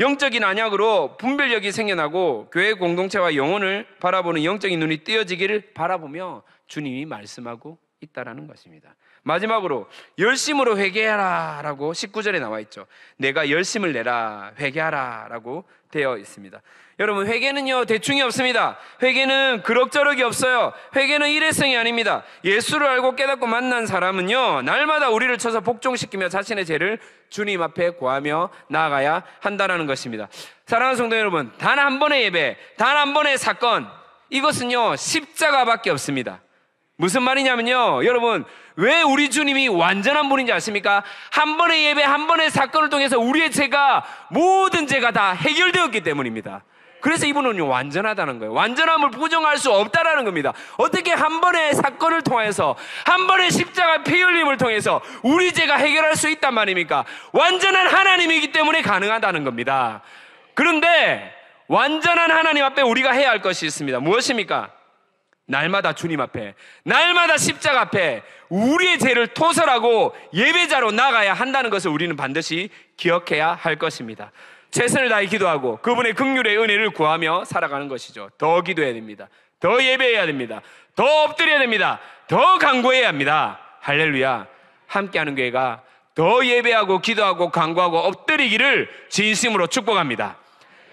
Speaker 1: 영적인 안약으로 분별력이 생겨나고 교회 공동체와 영혼을 바라보는 영적인 눈이 띄어지기를 바라보며 주님이 말씀하고 있다라는 것입니다. 마지막으로 열심으로 회개하라 라고 19절에 나와 있죠. 내가 열심을 내라, 회개하라 라고 되어 있습니다. 여러분, 회개는요 대충이 없습니다. 회개는 그럭저럭이 없어요. 회개는 일회성이 아닙니다. 예수를 알고 깨닫고 만난 사람은요 날마다 우리를 쳐서 복종시키며 자신의 죄를 주님 앞에 고하며 나아가야 한다는 것입니다. 사랑하는 성도 여러분, 단 한 번의 예배, 단 한 번의 사건, 이것은요 십자가밖에 없습니다. 무슨 말이냐면요, 여러분, 왜 우리 주님이 완전한 분인지 아십니까? 한 번의 예배, 한 번의 사건을 통해서 우리의 죄가, 모든 죄가 다 해결되었기 때문입니다. 그래서 이분은 완전하다는 거예요. 완전함을 부정할 수 없다라는 겁니다. 어떻게 한 번의 사건을 통해서, 한 번의 십자가 피 흘림을 통해서 우리 죄가 해결할 수 있단 말입니까? 완전한 하나님이기 때문에 가능하다는 겁니다. 그런데 완전한 하나님 앞에 우리가 해야 할 것이 있습니다. 무엇입니까? 날마다 주님 앞에, 날마다 십자가 앞에 우리의 죄를 토설하고 예배자로 나가야 한다는 것을 우리는 반드시 기억해야 할 것입니다. 최선을 다해 기도하고 그분의 긍휼의 은혜를 구하며 살아가는 것이죠. 더 기도해야 됩니다. 더 예배해야 됩니다. 더 엎드려야 됩니다. 더 간구해야 합니다. 할렐루야. 함께하는 교회가 더 예배하고 기도하고 간구하고 엎드리기를 진심으로 축복합니다.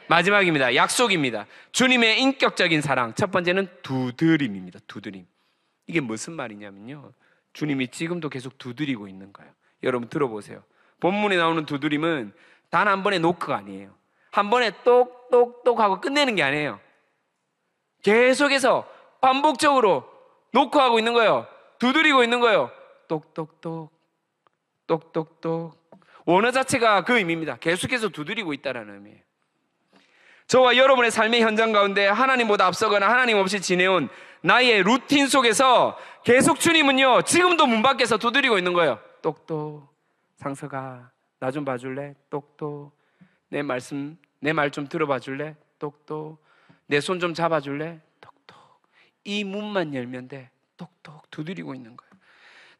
Speaker 1: 마지막입니다. 약속입니다. 주님의 인격적인 사랑. 첫 번째는 두드림입니다. 두드림. 이게 무슨 말이냐면요, 주님이 지금도 계속 두드리고 있는 거예요. 여러분 들어보세요. 본문에 나오는 두드림은 단 한 번의 노크가 아니에요. 한 번에 똑똑똑 하고 끝내는 게 아니에요. 계속해서 반복적으로 노크하고 있는 거예요. 두드리고 있는 거예요. 똑똑똑
Speaker 3: 똑똑똑. 원어 자체가 그 의미입니다. 계속해서 두드리고 있다는 의미예요. 저와 여러분의 삶의 현장 가운데 하나님보다 앞서거나 하나님 없이 지내온 나의 루틴 속에서 계속 주님은요, 지금도 문 밖에서 두드리고 있는 거예요. 똑똑. 상서가 나 좀 봐줄래? 똑똑. 내 말 좀 들어봐 줄래? 똑똑. 내 손 좀 잡아줄래? 똑똑. 이 문만 열면 돼. 똑똑 두드리고 있는 거예요.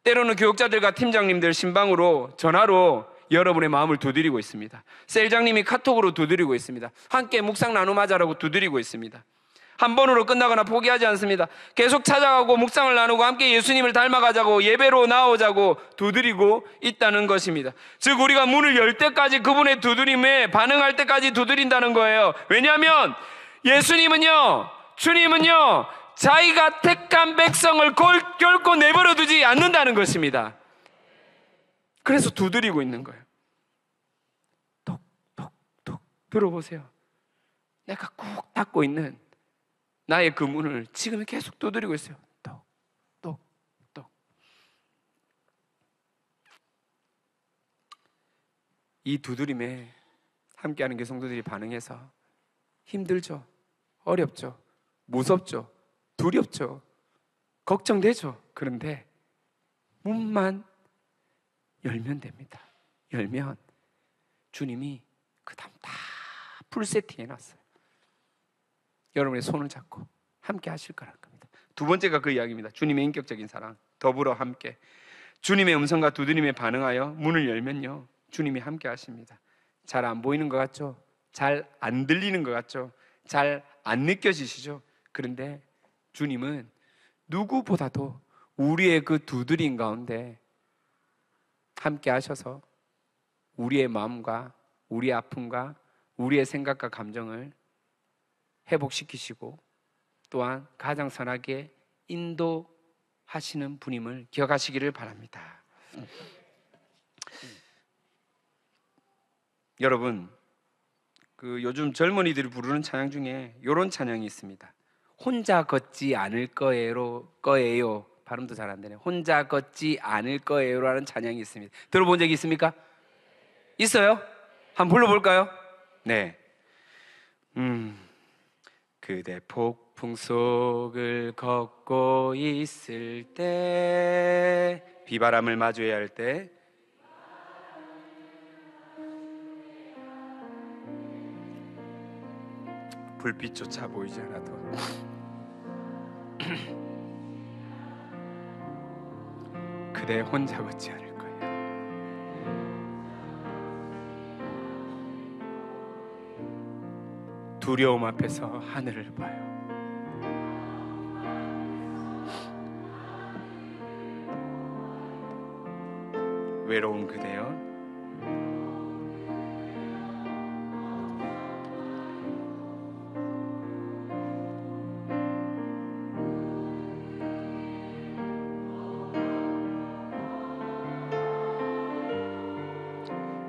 Speaker 3: 때로는 교육자들과 팀장님들 신방으로 전화로 여러분의 마음을 두드리고 있습니다. 셀장님이 카톡으로 두드리고 있습니다. 함께 묵상 나눔하자라고 두드리고 있습니다. 한 번으로 끝나거나 포기하지 않습니다. 계속 찾아가고 묵상을 나누고 함께 예수님을 닮아가자고 예배로 나오자고 두드리고 있다는 것입니다. 즉 우리가 문을 열 때까지 그분의 두드림에 반응할 때까지 두드린다는 거예요. 왜냐하면 예수님은요, 주님은요, 자기가 택한 백성을 결코 내버려 두지 않는다는 것입니다. 그래서 두드리고 있는 거예요. 톡톡톡 들어보세요. 내가 꾹 닫고 있는 나의 그 문을 지금 계속 두드리고 있어요. 똑똑똑. 이 두드림에 함께하는 교성도들이 반응해서 힘들죠, 어렵죠, 무섭죠, 두렵죠, 걱정되죠. 그런데 문만 열면 됩니다. 열면 주님이 그 다음 다 풀 세팅 해놨어요. 여러분의 손을 잡고 함께 하실 거라는 겁니다. 두 번째가 그 이야기입니다. 주님의 인격적인 사랑, 더불어 함께. 주님의 음성과 두드림에 반응하여 문을 열면요, 주님이 함께 하십니다. 잘 안 보이는 것 같죠? 잘 안 들리는 것 같죠? 잘 안 느껴지시죠? 그런데 주님은 누구보다도 우리의 그 두드림 가운데 함께 하셔서 우리의 마음과 우리의 아픔과 우리의 생각과 감정을 회복시키시고 또한 가장 선하게 인도하시는 분임을 기억하시기를 바랍니다. 여러분, 그 요즘 젊은이들이 부르는 찬양 중에 이런 찬양이 있습니다. 혼자 걷지 않을 거예요. 발음도 잘 안 되네. 혼자 걷지 않을 거예요라는 찬양이 있습니다. 들어본 적이 있습니까? 있어요? 한번 불러볼까요? 네. 그대 폭풍 속을 걷고 있을 때, 비바람을 마주해야 할 때, 불빛조차 보이지 않아도 그대 혼자 걷지 않을 거예요. 두려움 앞에서 하늘을 봐요. 외로운 그대여,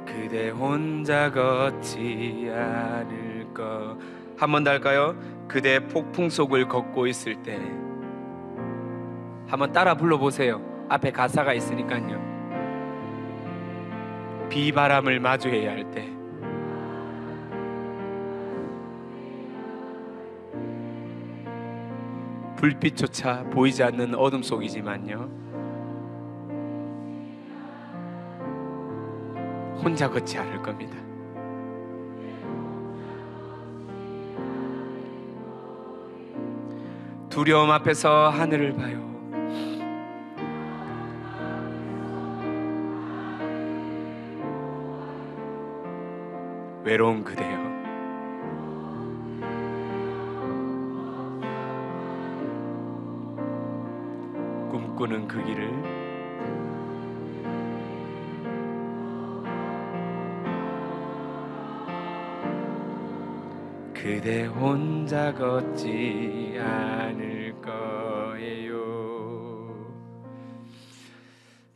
Speaker 3: 그대 혼자 걷지 않을 거. 한 번 더 할까요? 그대 폭풍 속을 걷고 있을 때. 한번 따라 불러보세요. 앞에 가사가 있으니까요. 비바람을 마주해야 할 때, 불빛조차 보이지 않는 어둠 속이지만요, 혼자 걷지 않을 겁니다. 두려움 앞에서 하늘을 봐요. 외로운 그대여, 꿈꾸는 그 길을 그대 혼자 걷지 않을 거예요.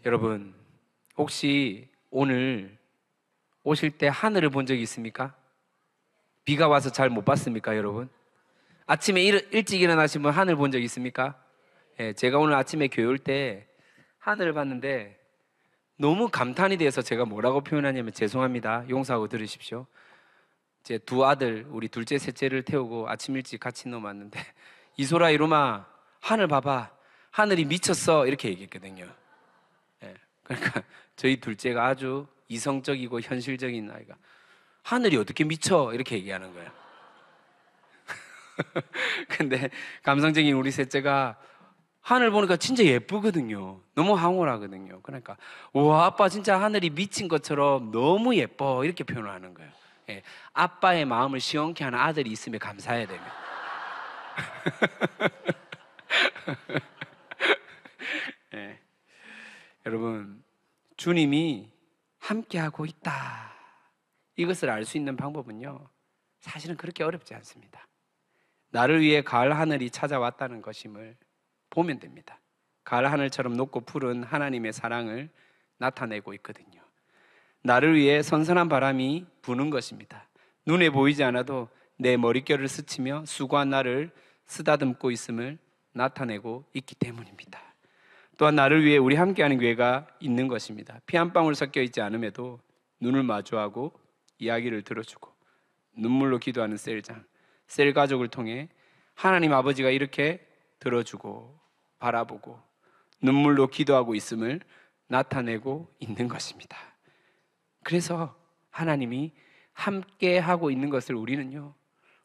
Speaker 3: 여러분, 혹시 오늘 오실 때 하늘을 본 적이 있습니까? 비가 와서 잘 못 봤습니까, 여러분? 아침에 일찍 일어나시면 하늘 본 적 있습니까? 예, 제가 오늘 아침에 교회 올 때 하늘을 봤는데 너무 감탄이 돼서 제가 뭐라고 표현하냐면, 죄송합니다, 용서하고 들으십시오. 제 두 아들, 우리 둘째 셋째를 태우고 아침 일찍 같이 넘어왔는데, 이소라 이로마 하늘 봐봐, 하늘이 미쳤어, 이렇게 얘기했거든요. 예, 그러니까 저희 둘째가 아주 이성적이고 현실적인 아이가 하늘이 어떻게 미쳐, 이렇게 얘기하는 거예요. 근데 감성적인 우리 셋째가 하늘 보니까 진짜 예쁘거든요. 너무 황홀하거든요. 그러니까 우와, 아빠 진짜 하늘이 미친 것처럼 너무 예뻐, 이렇게 표현을 하는 거예요. 예, 아빠의 마음을 시원케 하는 아들이 있으면 감사해야 됩니다. 예, 여러분, 주님이 함께하고 있다, 이것을 알 수 있는 방법은요, 사실은 그렇게 어렵지 않습니다. 나를 위해 가을 하늘이 찾아왔다는 것임을 보면 됩니다. 가을 하늘처럼 높고 푸른 하나님의 사랑을 나타내고 있거든요. 나를 위해 선선한 바람이 부는 것입니다. 눈에 보이지 않아도 내 머릿결을 스치며 수고한 나를 쓰다듬고 있음을 나타내고 있기 때문입니다. 또한 나를 위해 우리 함께하는 교회가 있는 것입니다. 피 한 방울 섞여 있지 않음에도 눈을 마주하고 이야기를 들어주고 눈물로 기도하는 셀장, 셀 가족을 통해 하나님 아버지가 이렇게 들어주고 바라보고 눈물로 기도하고 있음을 나타내고 있는 것입니다. 그래서 하나님이 함께 하고 있는 것을 우리는요,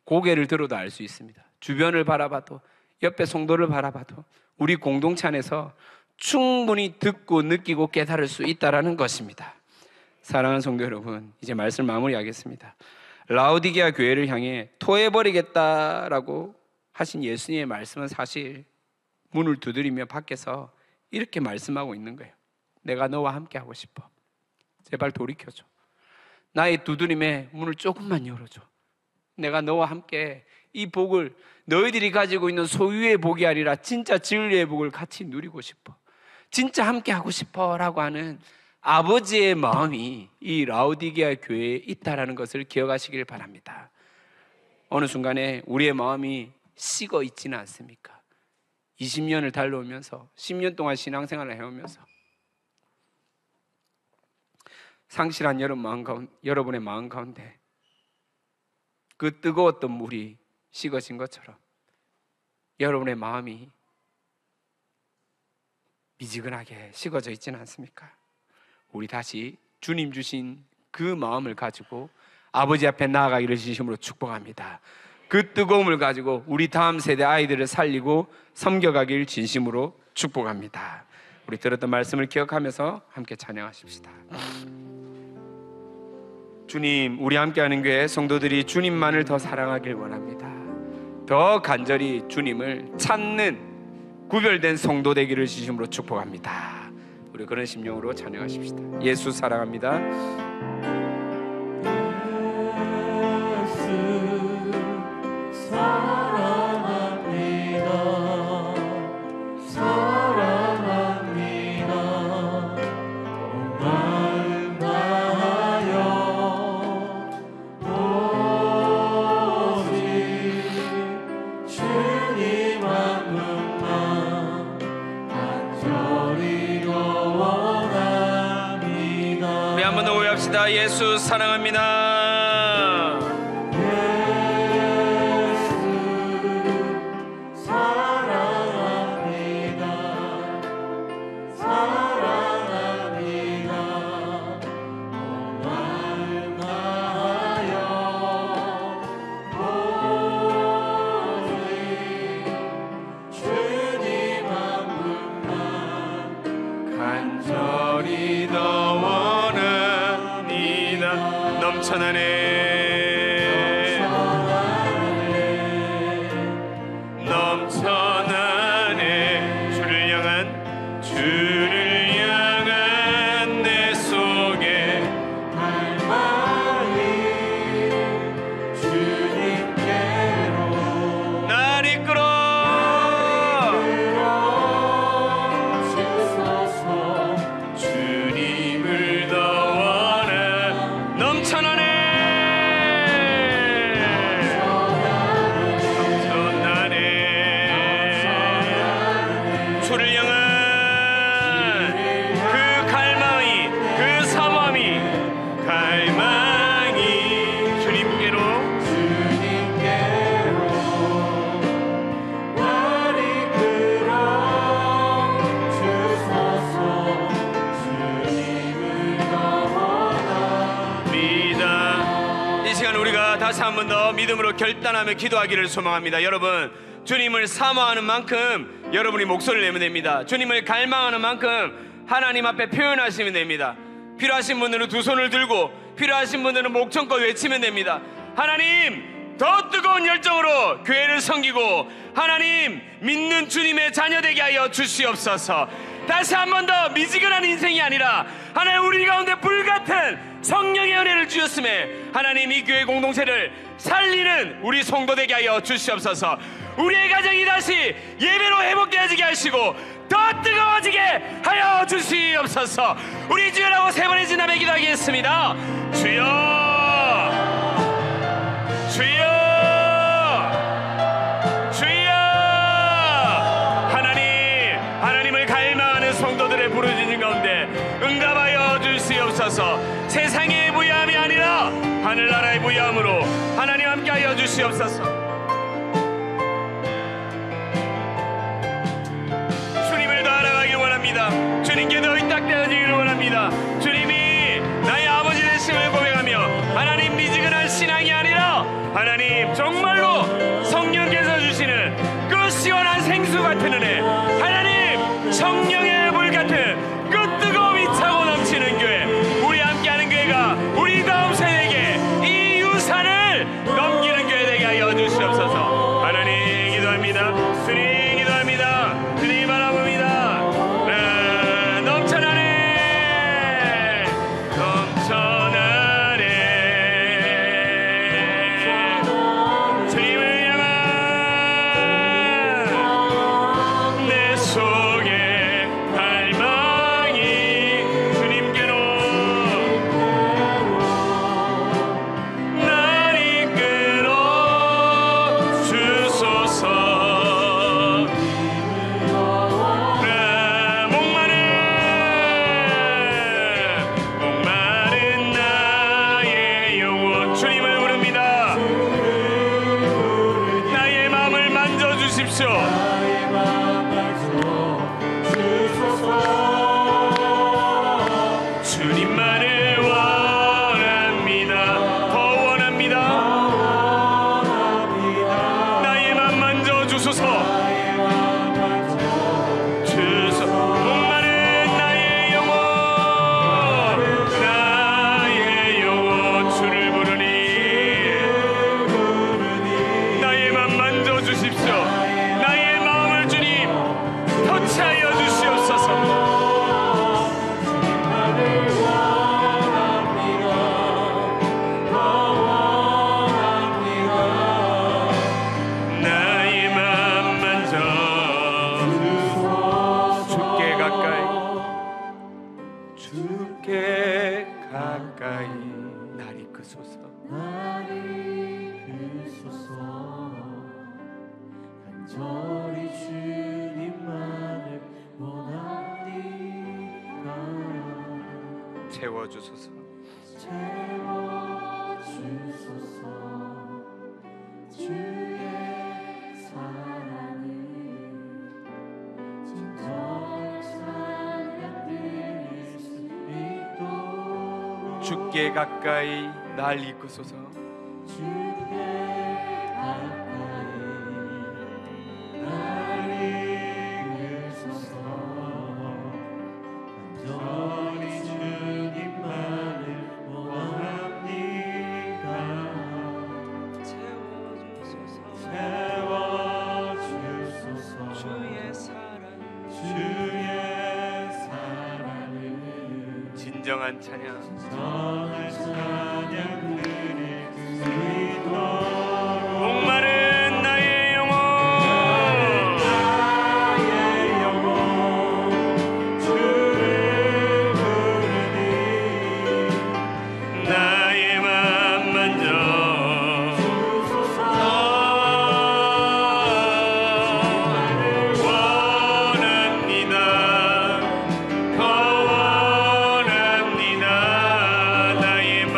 Speaker 3: 고개를 들어도 알 수 있습니다. 주변을 바라봐도, 옆에 성도를 바라봐도 우리 공동체 안에서 충분히 듣고 느끼고 깨달을 수 있다는 것입니다. 사랑하는 성도 여러분, 이제 말씀 마무리하겠습니다. 라오디게아 교회를 향해 토해버리겠다라고 하신 예수님의 말씀은 사실 문을 두드리며 밖에서 이렇게 말씀하고 있는 거예요. 내가 너와 함께 하고 싶어. 제발 돌이켜줘. 나의 두드림에 문을 조금만 열어줘. 내가 너와 함께 이 복을, 너희들이 가지고 있는 소유의 복이 아니라 진짜 진리의 복을 같이 누리고 싶어. 진짜 함께 하고 싶어 라고 하는 아버지의 마음이 이 라오디게아 교회에 있다는 것을 기억하시길 바랍니다. 어느 순간에 우리의 마음이 식어 있지는 않습니까? 20년을 달려오면서 10년 동안 신앙생활을 해오면서 상실한 여러분의 마음 가운데 그 뜨거웠던 물이 식어진 것처럼 여러분의 마음이 미지근하게 식어져 있지는 않습니까? 우리 다시 주님 주신 그 마음을 가지고 아버지 앞에 나아가기를 진심으로 축복합니다. 그 뜨거움을 가지고 우리 다음 세대 아이들을 살리고 섬겨가길 진심으로 축복합니다. 우리 들었던 말씀을 기억하면서 함께 찬양하십시다. 주님, 우리 함께하는 교회 성도들이 주님만을 더 사랑하길 원합니다. 더 간절히 주님을 찾는 구별된 성도 되기를 진심으로 축복합니다. 우리 그런 심령으로 찬양하십시다. 예수 사랑합니다. 예수 사랑합니다.
Speaker 2: 예수 사랑합니다. 사랑합니다. 마음 다하여 오직 주님 한 분만
Speaker 3: 간절히 더 넘쳐나네 주를 향한 내 속에
Speaker 2: 갈망이 주님께로
Speaker 3: 날 이끌어
Speaker 2: 주소서.
Speaker 3: 주님을 더 원해. 넘쳐나네
Speaker 1: 이 시간 우리가 다시 한 번 더 믿음으로 결단하며 기도하기를 소망합니다. 여러분, 주님을 사모하는 만큼 여러분이 목소리를 내면 됩니다. 주님을 갈망하는 만큼 하나님 앞에 표현하시면 됩니다. 필요하신 분들은 두 손을 들고, 필요하신 분들은 목청껏 외치면 됩니다. 하나님, 더 뜨거운 열정으로 교회를 섬기고 하나님 믿는 주님의 자녀 되게 하여 주시옵소서. 다시 한 번 더 미지근한 인생이 아니라 하나님 우리 가운데 불같은 성령의 은혜를 주셨음에 하나님 이 교회 공동체를 살리는 우리 성도 되게 하여 주시옵소서. 우리의 가정이 다시 예배로 회복되어지게 하시고 더 뜨거워지게 하여 주시옵소서. 우리 주여라고 세 번의 진함에 기도하겠습니다. 주여, 주여, 주여. 하나님을 갈망하는 성도들의 부르짖는 가운데 응답하여 주시옵소서. 세상의 부유함이 아니라 하늘나라의 부유함으로 하나님 함께하여 주시옵소서. 주님을 더 알아가길 원합니다. 주님께 더 의탁되어지기를 원합니다. 주님이 나의 아버지 되심을 고백하며 하나님 미지근한 신앙이 아니라 하나님 정말로 성령께서 주시는 그 시원한 생수 같은 은혜, 하나님 성령의 물 같은 그 뜨거움이 차고 넘치는 교회, 우리 함께하는 교회가 우리 다음 세대에게 이 유산을 넘기는 교회 되게 하여 주시옵소서. 하나님 기도합니다. 주님 기도합니다. 주님 바라봅니다. 넘쳐나네, 넘쳐나네. 주님을 향한 내 속에 갈망이 주님께로 날 이끌어 주소서. 목마른 나의 영혼 주님을 부릅니다. 나의 마음을 만져주십시오. 주님만을 원합니다. 더 원합니다. 나의 맘 만져주소서. 목마른 나의 영혼, 나의 영혼 주를 부르니 나의 맘 만져주십시오. 나의 마음을 주님 터치하여 주시옵소서. 나의 맘 만져 주께 가까이, 주께 가까이 날 이끄소서.
Speaker 2: 간절히 주님만을 원합니다.
Speaker 1: 채워주소서.
Speaker 2: 채워주소서. 주의 사랑을 진정한 찬양 드릴 수 있도록
Speaker 1: 주께 가까이 날 이끄소서.
Speaker 2: 주께 가까이 날 이끄소서. 간절히 주님만을 원합니다. 채워주소서. 주의 사랑을
Speaker 1: 진정한 찬양.
Speaker 2: 정한 찬양 드릴 수 있도록
Speaker 1: 목마른 나의 영혼,
Speaker 2: 주를 부르니
Speaker 1: 나의 맘 만져 원합니다. 더 원합니다. 나의 맘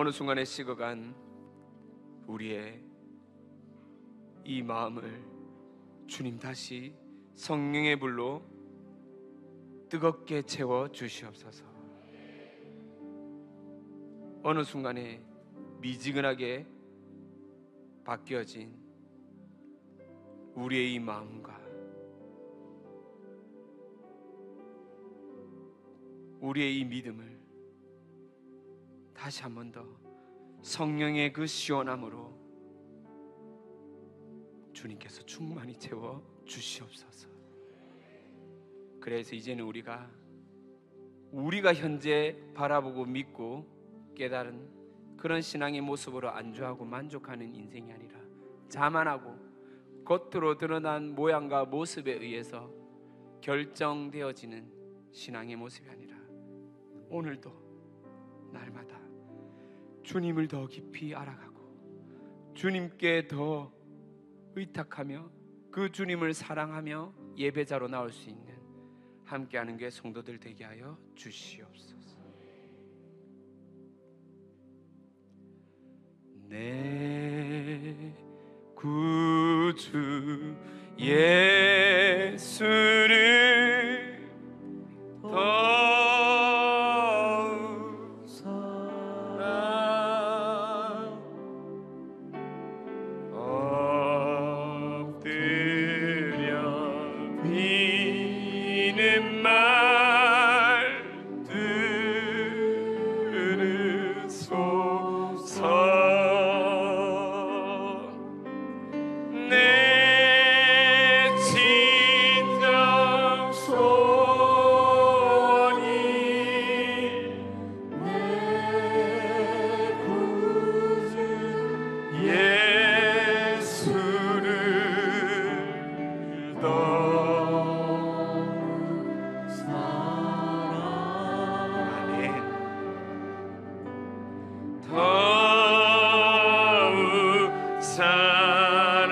Speaker 1: 어느 순간에 식어간 우리의 이 마음을 주님 다시 성령의 불로 뜨겁게 채워 주시옵소서. 어느 순간에 미지근하게 바뀌어진 우리의 이 마음과 우리의 이 믿음을 다시 한 번 더 성령의 그 시원함으로 주님께서 충만히 채워 주시옵소서. 그래서 이제는 우리가 현재 바라보고 믿고 깨달은 그런 신앙의 모습으로 안주하고 만족하는 인생이 아니라 자만하고 겉으로 드러난 모양과 모습에 의해서 결정되어지는 신앙의 모습이 아니라 오늘도 날마다 주님을 더 깊이 알아가고 주님께 더 의탁하며 그 주님을 사랑하며 예배자로 나올 수 있는 함께하는 게 성도들 되게 하여 주시옵소서. 내 구주 예수를 더욱 사랑 엎드려 비는 말 들으소서. 내 진정 소원이 내 구주 예수를 더욱 사랑. 아멘. 더욱 사랑.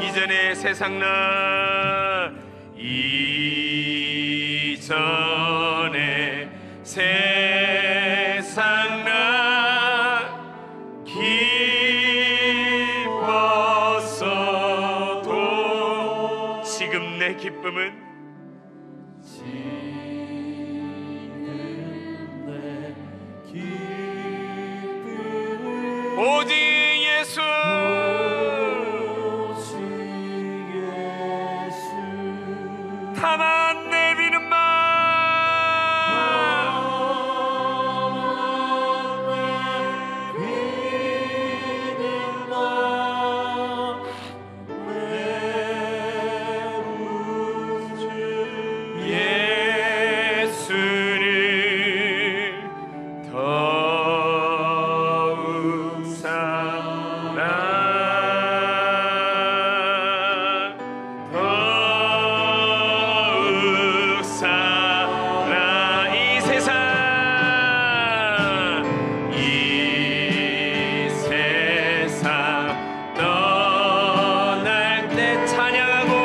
Speaker 1: 이전에 세상 나 이전에 세상 나 기뻤어도 지금 내 기쁨은 오직 예수 다만 내비는 말 예수를 더욱 사랑 더욱 사랑. 이 세상 떠날 때 찬양하고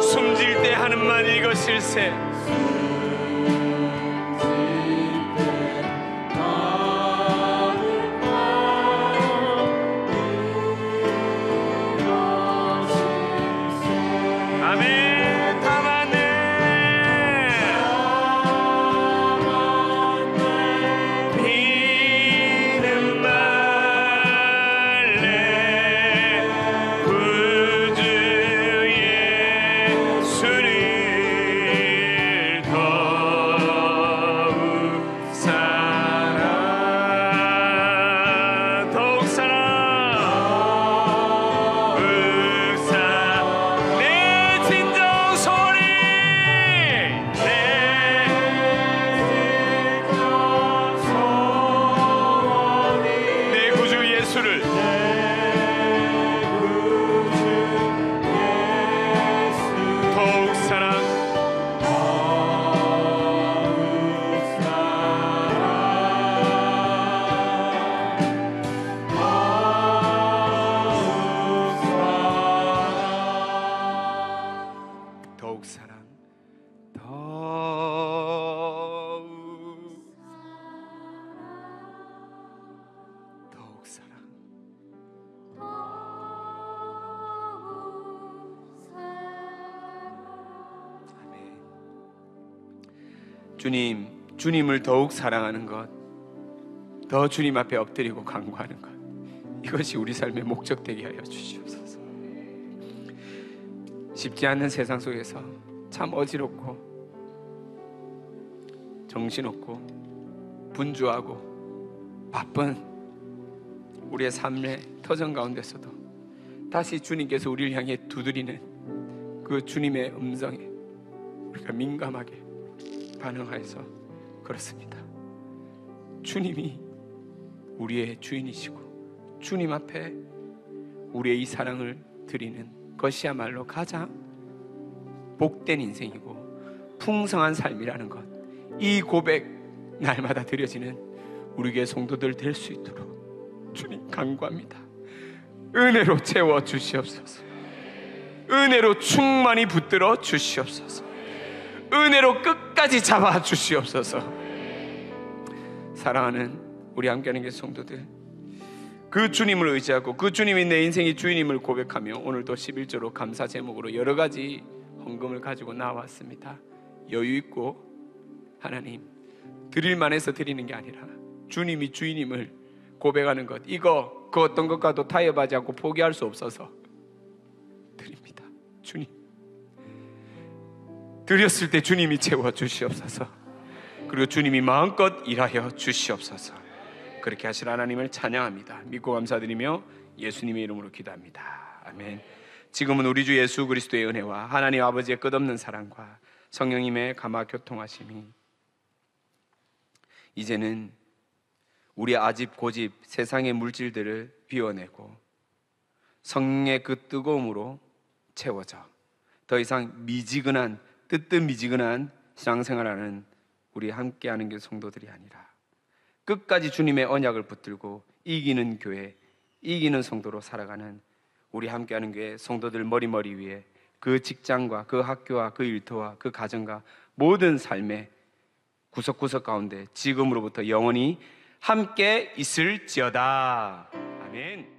Speaker 1: 숨질 때 하는 말 이것일세. 아멘. 다만 비는 말래 구주 예수를 더
Speaker 3: 주님을 더욱 사랑하는 것, 더 주님 앞에 엎드리고 간구하는 것, 이것이 우리 삶의 목적 되게 하여 주시옵소서. 쉽지 않은 세상 속에서 참 어지럽고 정신없고 분주하고 바쁜 우리의 삶의 터전 가운데서도 다시 주님께서 우리를 향해 두드리는 그 주님의 음성에 우리가 민감하게 반응하여서 그렇습니다. 주님이 우리의 주인이시고 주님 앞에 우리의 이 사랑을 드리는 것이야말로 가장 복된 인생이고 풍성한 삶이라는 것, 이 고백 날마다 드려지는 우리 교회 성도들 될 수 있도록 주님 간구합니다. 은혜로 채워 주시옵소서. 은혜로 충만히 붙들어 주시옵소서. 은혜로 끝까지 잡아 주시옵소서. 사랑하는 우리 함께하는 교회 성도들, 그 주님을 의지하고 그 주님이 내 인생의 주인임을 고백하며 오늘도 11조로 감사 제목으로 여러 가지 헌금을 가지고 나왔습니다. 여유 있고 하나님 드릴만 해서 드리는 게 아니라 주님이 주인임을 고백하는 것, 그 어떤 것과도 타협하지 않고 포기할 수 없어서 드립니다. 주님, 드렸을 때 주님이 채워 주시옵소서. 그리고 주님이 마음껏 일하여 주시옵소서. 그렇게 하실 하나님을 찬양합니다. 믿고 감사드리며 예수님의 이름으로 기도합니다. 아멘. 지금은 우리 주 예수 그리스도의 은혜와 하나님 아버지의 끝없는 사랑과 성령님의 감화 교통하심이 이제는 우리 아집 고집 세상의 물질들을 비워내고 성령의 그 뜨거움으로 채워져 더 이상 미지근한 뜨뜻미지근한 신앙생활하는 우리 함께하는 교회 성도들이 아니라 끝까지 주님의 언약을 붙들고 이기는 교회, 이기는 성도로 살아가는 우리 함께하는 교회 성도들 머리 위에 그 직장과 그 학교와 그 일터와 그 가정과 모든 삶의 구석구석 가운데 지금으로부터 영원히 함께 있을지어다. 아멘.